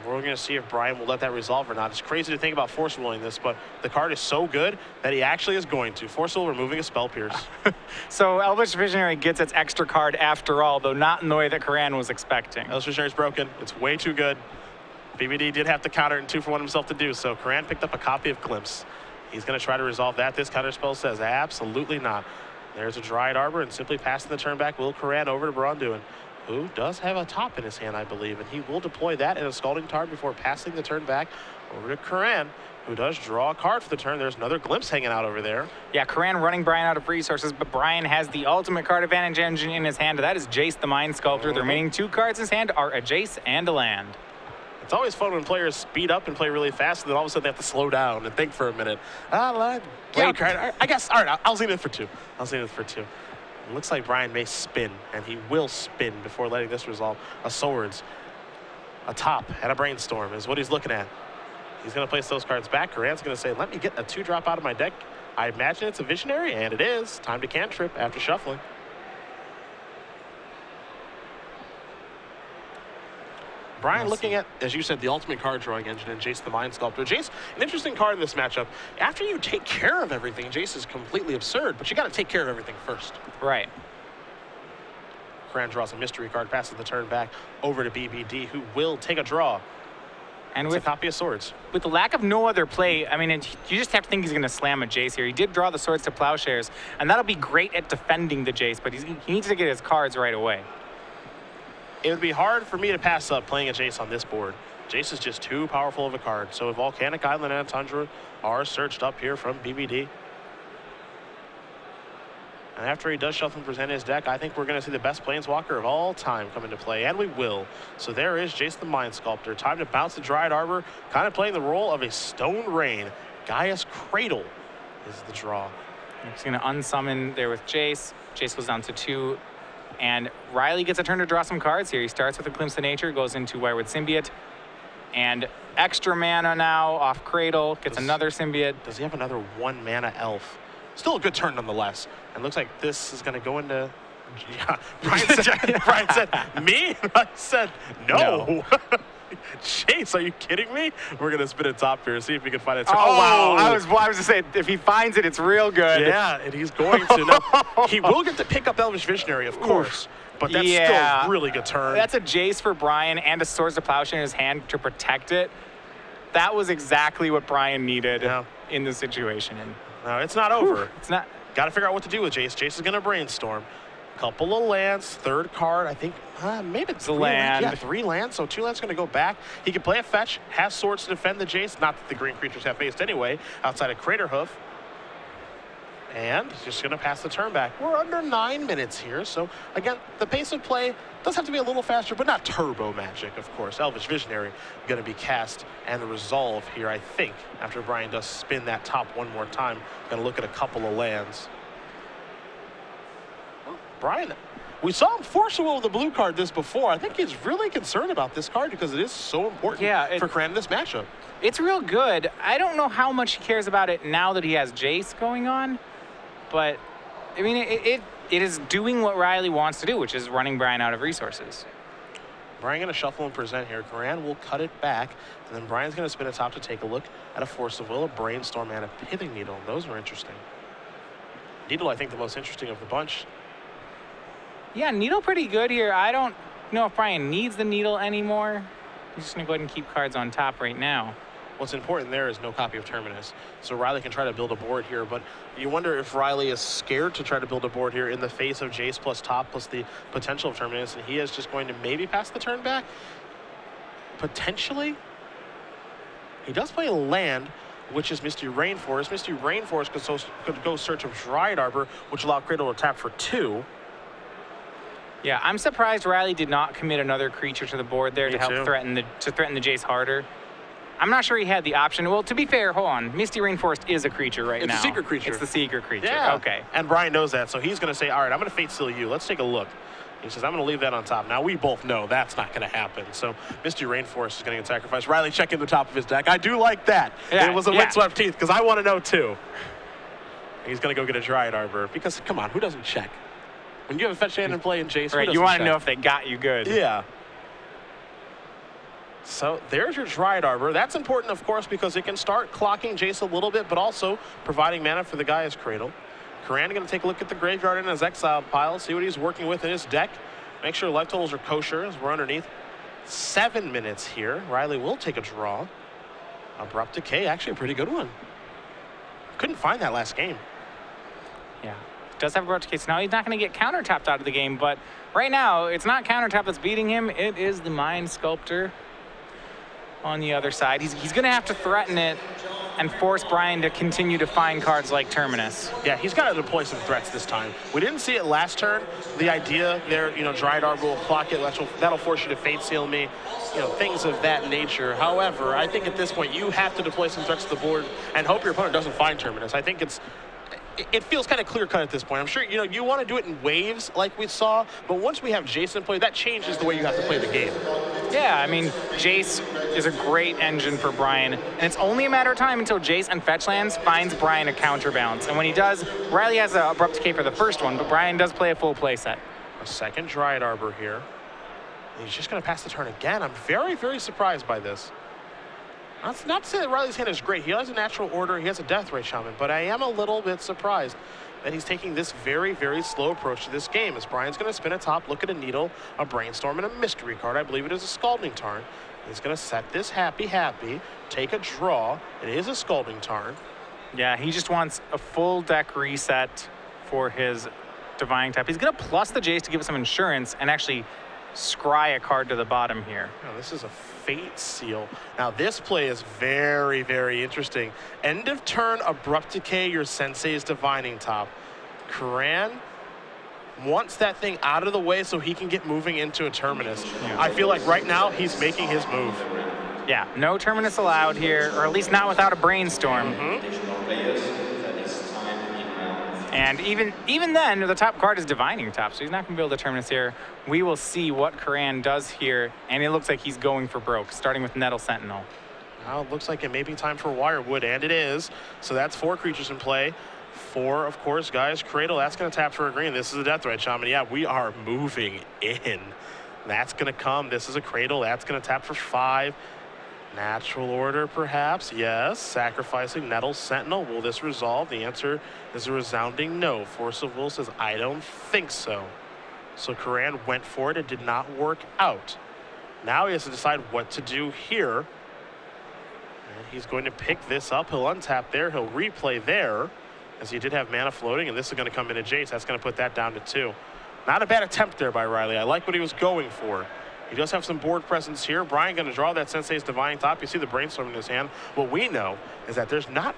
We're going to see if Brian will let that resolve or not. It's crazy to think about Force Willing this, but the card is so good that he actually is going to. Force Will removing a Spell Pierce. So Elvish Visionary gets its extra card after all, though not in the way that Curran was expecting. Elvish Visionary is broken. It's way too good. BBD did have to counter it in 2-for-1 himself to do so. Curran picked up a copy of Glimpse. He's going to try to resolve that. This counter spell says absolutely not. There's a Dryad Arbor, and simply passing the turn back will Curran over to Braun-Duin, who does have a top in his hand, I believe, and he will deploy that in a Scalding Tarn before passing the turn back Over to Curran, who does draw a card for the turn. There's another glimpse hanging out over there. Yeah, Curran running Brian out of resources, but Brian has the ultimate card advantage engine in his hand. That is Jace the Mind Sculptor. The remaining 2 cards in his hand are a Jace and a land. It's always fun when players speed up and play really fast, and then all of a sudden they have to slow down and think for a minute. I guess, all right, I'll lean in for 2. It looks like Brian may spin, and he will spin before letting this resolve. A Swords, a Top, and a Brainstorm is what he's looking at. He's going to place those cards back. Curran's going to say, let me get a 2-drop out of my deck. I imagine it's a Visionary, and it is. Time to cantrip after shuffling. Brian looking at, as you said, the ultimate card drawing engine and Jace the Mind Sculptor. Jace, an interesting card in this matchup. After you take care of everything, Jace is completely absurd, but you got to take care of everything first. Right. Curran draws a mystery card, passes the turn back over to BBD, who will take a draw. And it's with a copy of Swords. With the lack of no other play, I mean, you just have to think he's going to slam a Jace here. He did draw the Swords to Plowshares, and that'll be great at defending the Jace, but he needs to get his cards right away. It would be hard for me to pass up playing a Jace on this board. Jace is just too powerful of a card. So a Volcanic Island and a Tundra are searched up here from BBD. And after he does shuffle and present his deck, I think we're going to see the best Planeswalker of all time come into play, and we will. So there is Jace the Mind Sculptor. Time to bounce the Dryad Arbor, kind of playing the role of a Stone Rain. Gaia's Cradle is the draw. He's going to unsummon there with Jace. Jace goes down to 2. And Riley gets a turn to draw some cards here. He starts with a Glimpse of Nature, goes into Wirewood Symbiote, and extra mana now off Cradle, gets another Symbiote. Does he have another 1 mana elf? Still a good turn nonetheless. And looks like this is going to go into... Yeah, Brian said, me? I said, no. Jace, are you kidding me? We're going to spin it top here, see if we can find it. Oh, wow. I was going to say, if he finds it, it's real good. Yeah, and he's going to. Now, he will get to pick up Elvish Visionary, of course, but that's still a really good turn. That's a Jace for Brian and a Swords to Plowshare in his hand to protect it. That was exactly what Brian needed in the situation. No, it's not over. It's not. Got to figure out what to do with Jace. Jace is going to Brainstorm. Couple of lands, 3rd card, I think, maybe it's 3 land. Yeah, 3 lands, so 2 lands going to go back. He can play a fetch, has Swords to defend the Jace, not that the green creatures have faced anyway, outside of Craterhoof. And he's just going to pass the turn back. We're under 9 minutes here, so again, the pace of play does have to be a little faster, but not turbo magic, of course. Elvish Visionary going to be cast, and the resolve here, I think, after Brian does spin that top one more time, going to look at a couple of lands. Brian, we saw him force a will with the blue card this before. I think he's really concerned about this card because it is so important for Curran in this matchup. It's real good. I don't know how much he cares about it now that he has Jace going on, but I mean, it is doing what Riley wants to do, which is running Brian out of resources. Brian going to shuffle and present here. Curran will cut it back, and then Brian's going to spin it top to take a look at a Force of Will, a Brainstorm, and a Pithing Needle. Those are interesting. Needle, I think, the most interesting of the bunch. Yeah, Needle pretty good here. I don't know if Brian needs the Needle anymore. He's just going to go ahead and keep cards on top right now. What's important there is no copy of Terminus. So Riley can try to build a board here, but you wonder if Riley is scared to try to build a board here in the face of Jace plus top plus the potential of Terminus, and he is just going to maybe pass the turn back? Potentially? He does play a land, which is Misty Rainforest. Misty Rainforest could go search of Dryad Arbor, which allow Cradle to tap for 2. Yeah, I'm surprised Riley did not commit another creature to the board there to help threaten the Jace harder. I'm not sure he had the option. Well, to be fair, hold on. Misty Rainforest is a creature now. It's a secret creature. It's the secret creature. Yeah. Okay. And Brian knows that, so he's going to say, all right, I'm going to Fate Seal you. Let's take a look. He says, I'm going to leave that on top. Now, we both know that's not going to happen. So Misty Rainforest is going to get sacrificed. Riley checking the top of his deck. I do like that. Yeah, it was a windswept teeth because I want to know, too. He's going to go get a Dryad Arbor because, come on, who doesn't check? When you have a fetch hand and play in Jace, right, you want to know if they got you good. Yeah. So there's your Dryad Arbor. That's important, of course, because it can start clocking Jace a little bit, but also providing mana for the Gaia's Cradle. Curran going to take a look at the graveyard in his exile pile, see what he's working with in his deck. Make sure life totals are kosher as we're underneath 7 minutes here. Riley will take a draw. Abrupt Decay, actually a pretty good one. Couldn't find that last game. Yeah. Does have Abrupt Decay. So now he's not going to get counter-tapped out of the game, but right now, it's not counter-tap that's beating him. It is the Mind Sculptor. on the other side. He's going to have to threaten it and force Brian to continue to find cards like Terminus. Yeah, he's got to deploy some threats this time. We didn't see it last turn. The idea there, you know, Dryad Arbor will clock it. That'll force you to Fate Seal me, you know, things of that nature. However, I think at this point you have to deploy some threats to the board and hope your opponent doesn't find Terminus. I think it feels kind of clear-cut at this point. I'm sure, you know, you want to do it in waves like we saw, but once we have Jason play, that changes the way you have to play the game. Yeah, I mean, Jace is a great engine for Brian, and it's only a matter of time until Jace and Fetch Lands finds Brian a counterbalance. And when he does, Riley has an Abrupt Decay for the first one, but Brian does play a full play set. A second Dryad Arbor here. He's just going to pass the turn again. I'm very, very surprised by this. Not to say that Riley's hand is great. He has a natural order. He has a Deathray Shaman, but I am a little bit surprised that he's taking this very, very slow approach to this game. As Brian's going to spin a top, look at a Needle, a Brainstorm, and a Mystery card. I believe it is a Scalding Tarn. He's going to set this happy, take a draw. It is a Scalding Tarn. Yeah, he just wants a full deck reset for his Divine Tap. He's going to plus the Jace to give it some insurance and actually scry a card to the bottom here. Now, this is a Fate Seal. Now, this play is very, very interesting. End of turn, Abrupt Decay your Sensei's Divining Top. Curran wants that thing out of the way so he can get moving into a Terminus. Yeah. I feel like right now he's making his move. Yeah, no Terminus allowed here, or at least not without a Brainstorm. And even then, the top card is Divining Top, so he's not going to be able to Terminus here. We will see what Curran does here, and it looks like he's going for broke, starting with Nettle Sentinel. Now it looks like it may be time for Wirewood, and it is. So that's 4 creatures in play. 4, of course, guys. Cradle, that's going to tap for a green. This is a Deathray Shaman. Yeah, we are moving in. That's going to come. This is a Cradle. That's going to tap for 5. Natural Order, perhaps. Yes. Sacrificing Nettle Sentinel. Will this resolve? The answer is a resounding no. Force of Will says, I don't think so. So Curran went for it. It did not work out. Now he has to decide what to do here. And he's going to pick this up. He'll untap there. He'll replay there, as he did have mana floating. And this is going to come into Jace. That's going to put that down to 2. Not a bad attempt there by Riley. I like what he was going for. He does have some board presence here. Brian going to draw that Sensei's Divine Top. You see the Brainstorm in his hand. What we know is that there's not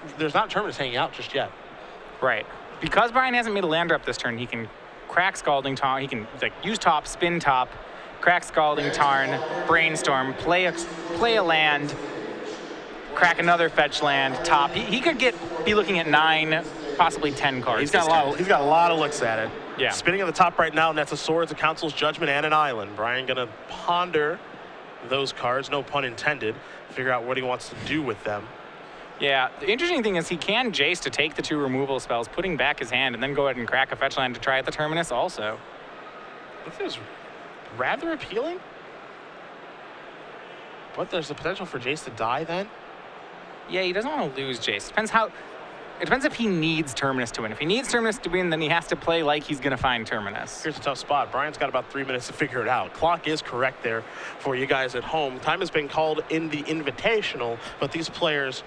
Terminus hanging out just yet. Right. Because Brian hasn't made a land drop this turn, he can crack Scalding Tarn. He can like use top, spin top, crack Scalding Tarn, Brainstorm, play a land, crack another fetch land, top. He could be looking at 9, possibly 10 cards. He's got a lot of looks at it. Yeah. Spinning at the top right now, and that's a Swords, a Council's Judgment, and an Island. Brian gonna ponder those cards, no pun intended, figure out what he wants to do with them. Yeah, the interesting thing is he can Jace to take the 2 removal spells, putting back his hand, and then go ahead and crack a fetch land to try at the Terminus also. This is rather appealing. But there's the potential for Jace to die then? Yeah, he doesn't want to lose Jace. It depends if he needs Terminus to win. If he needs Terminus to win, then he has to play like he's going to find Terminus. Here's a tough spot. Brian's got about 3 minutes to figure it out. Clock is correct there for you guys at home. Time has been called in the Invitational, but these players,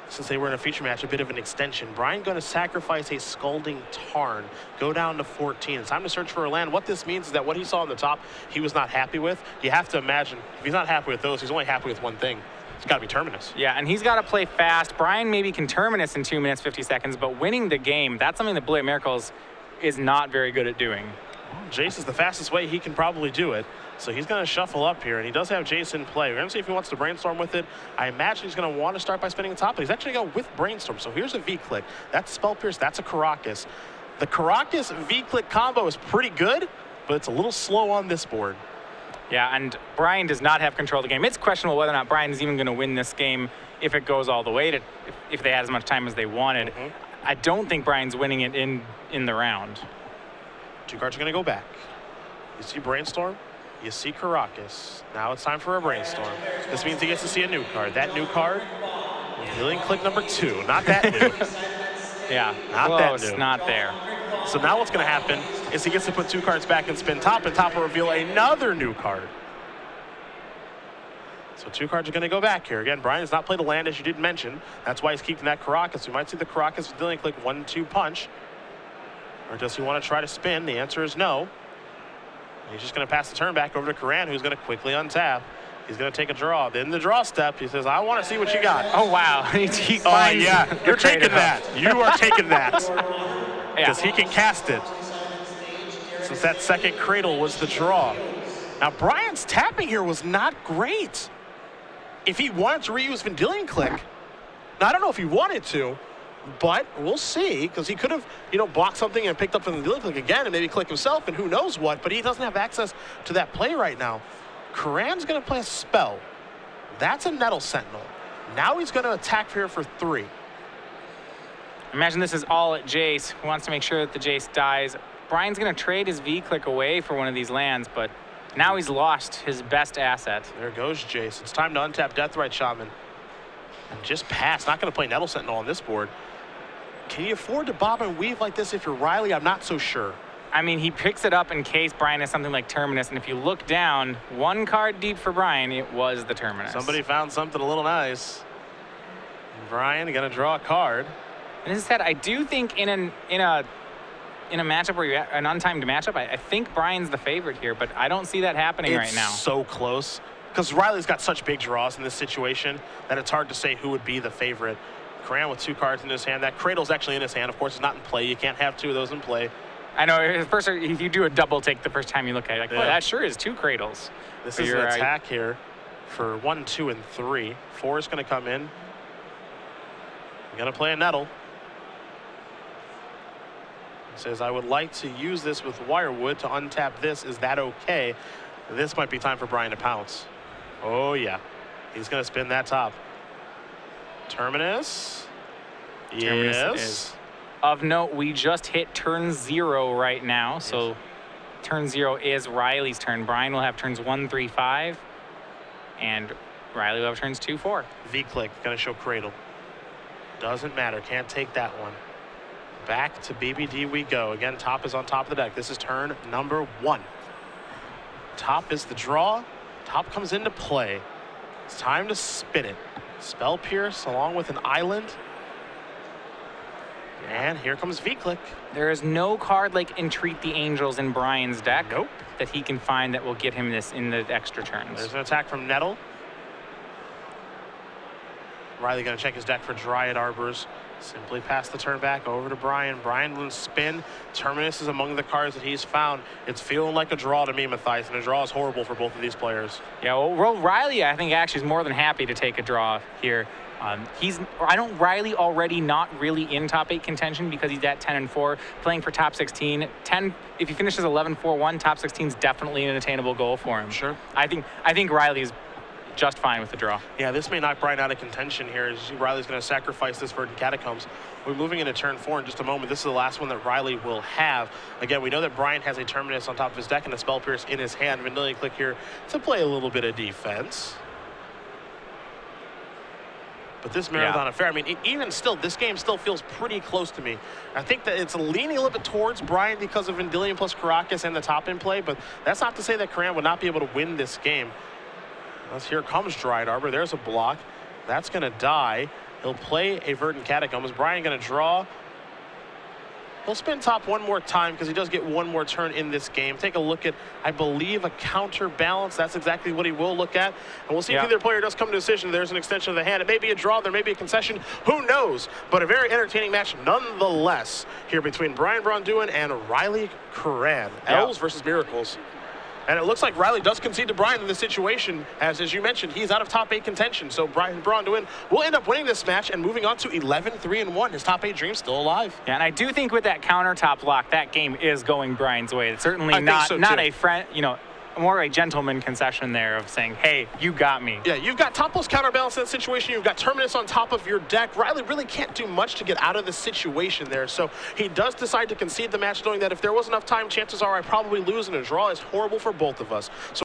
since they were in a feature match, a bit of an extension. Brian going to sacrifice a Scalding Tarn, go down to 14. It's time to search for a land. What this means is that what he saw on the top, he was not happy with. You have to imagine, if he's not happy with those, he's only happy with one thing. It's got to be Terminus. Yeah, and he's got to play fast. Brian maybe can Terminus in 2 minutes, 50 seconds, but winning the game, that's something that Blade Miracles is not very good at doing. Well, Jace is the fastest way he can probably do it. So he's going to shuffle up here, and he does have Jace in play. We're going to see if he wants to Brainstorm with it. I imagine he's going to want to start by spinning the top, but he's actually going to go with Brainstorm. So here's a V-Click. That's Spell Pierce. That's a Karakas. The Karakas V-Click combo is pretty good, but it's a little slow on this board. Yeah, and Brian does not have control of the game. It's questionable whether or not Brian is even going to win this game if it goes all the way, if they had as much time as they wanted. I don't think Brian's winning it in the round. 2 cards are going to go back. You see Brainstorm, you see Karakas. Now it's time for a Brainstorm. This means he gets to see a new card. That new card, Healing Click number 2. Not that new. Yeah, not close, that new. Not there. So now what's going to happen is he gets to put 2 cards back and spin top, and top will reveal another new card. So 2 cards are going to go back here. Again, Brian has not played a land, as you did mention. That's why he's keeping that Karakas. We might see the Karakas with Healing Click 1-2 punch. Or does he want to try to spin? The answer is no. He's just going to pass the turn back over to Curran, who's going to quickly untap. He's going to take a draw. Then the draw step, he says, I want to see what you got. Oh, wow. Oh, yeah. You're taking that. You are taking that. Because he can cast it. Since that second cradle was the draw. Now, Brian's tapping here was not great. If he wanted to reuse Vendilion Click, now I don't know if he wanted to, but we'll see, because he could have, blocked something and picked up the Vendilion Click again and maybe click himself and who knows what, but he doesn't have access to that play right now. Curran's going to play a spell. That's a Nettle Sentinel. Now he's going to attack here for 3. Imagine this is all at Jace, who wants to make sure that the Jace dies. Brian's going to trade his V-Click away for one of these lands, but now he's lost his best asset. There goes Jace. It's time to untap Deathrite Shaman. And just pass. Not going to play Nettle Sentinel on this board. Can you afford to bob and weave like this if you're Riley? I'm not so sure. I mean, he picks it up in case Brian has something like Terminus, and if you look down, 1 card deep for Brian, it was the Terminus. Somebody found something a little nice. Brian going to draw a card. And as I said, I do think in a matchup where you have an untimed matchup, I think Brian's the favorite here, but I don't see that happening right now. It's so close. Because Riley's got such big draws in this situation that it's hard to say who would be the favorite. Curran with 2 cards in his hand. That cradle's actually in his hand. Of course, it's not in play. You can't have 2 of those in play. I know, at first, if you do a double take the first time you look at it, like, well, that sure is 2 cradles. This is an attack here for 1, 2, and 3. 4 is going to come in. You're going to play a Nettle. He says, I would like to use this with Wirewood to untap this. Is that okay? This might be time for Brian to pounce. Oh, yeah. He's going to spin that top. Terminus. Terminus is. Of note, we just hit turn 0 right now, so turn 0 is Riley's turn. Brian will have turns 1, 3, 5, and Riley will have turns 2, 4. V-Click, gonna show Cradle. Doesn't matter, can't take that one. Back to BBD we go. Again, top is on top of the deck. This is turn number 1. Top is the draw. Top comes into play. It's time to spin it. Spell Pierce along with an island. And here comes V-Click. There is no card like Entreat the Angels in Brian's deck. Nope. That he can find that will get him this in the extra turns. There's an attack from Nettle. Riley going to check his deck for Dryad Arbors. Simply pass the turn back over to Brian. Brian will spin. Terminus is among the cards that he's found. It's feeling like a draw to me, Matthias, and a draw is horrible for both of these players. Yeah, well, Riley, I think, actually is more than happy to take a draw here. Riley already not really in top 8 contention because he's at 10 and 4, playing for top 16. 10, if he finishes 11-4-1, top 16 is definitely an attainable goal for him. Sure. I think Riley is just fine with the draw. Yeah, this may knock Brian out of contention here. As Riley's going to sacrifice this Verdant Catacombs. We're moving into turn 4 in just a moment. This is the last one that Riley will have. Again, we know that Brian has a Terminus on top of his deck and a Spell Pierce in his hand. Vendilion Click here to play a little bit of defense. But this Marathon Affair, I mean, even still, this game still feels pretty close to me. I think that it's leaning a little bit towards Brian because of Vendilion plus Caracas and the top in play, but that's not to say that Curran would not be able to win this game. As here comes Dryad Arbor. There's a block. That's going to die. He'll play a Verdant Catacombs. Brian going to draw. He'll spin top one more time because he does get one more turn in this game. Take a look at, I believe, a counterbalance. That's exactly what he will look at. And we'll see if either player does come to a decision. There's an extension of the hand. It may be a draw. There may be a concession. Who knows? But a very entertaining match nonetheless here between Braun-Duin and Riley Curran. Elves versus Miracles. And it looks like Riley does concede to Brian in this situation. As you mentioned, he's out of top 8 contention. So Braun-Duin will end up winning this match and moving on to 11-3-1. His top 8 dream's still alive. Yeah, and I do think with that counter top lock, that game is going Brian's way. It's certainly not a friend, more a gentleman concession there of saying, hey, you got me. Yeah, you've got top plus counterbalance in that situation. You've got Terminus on top of your deck. Riley really can't do much to get out of the situation there. So he does decide to concede the match, knowing that if there was enough time, chances are I probably lose, and a draw is horrible for both of us. So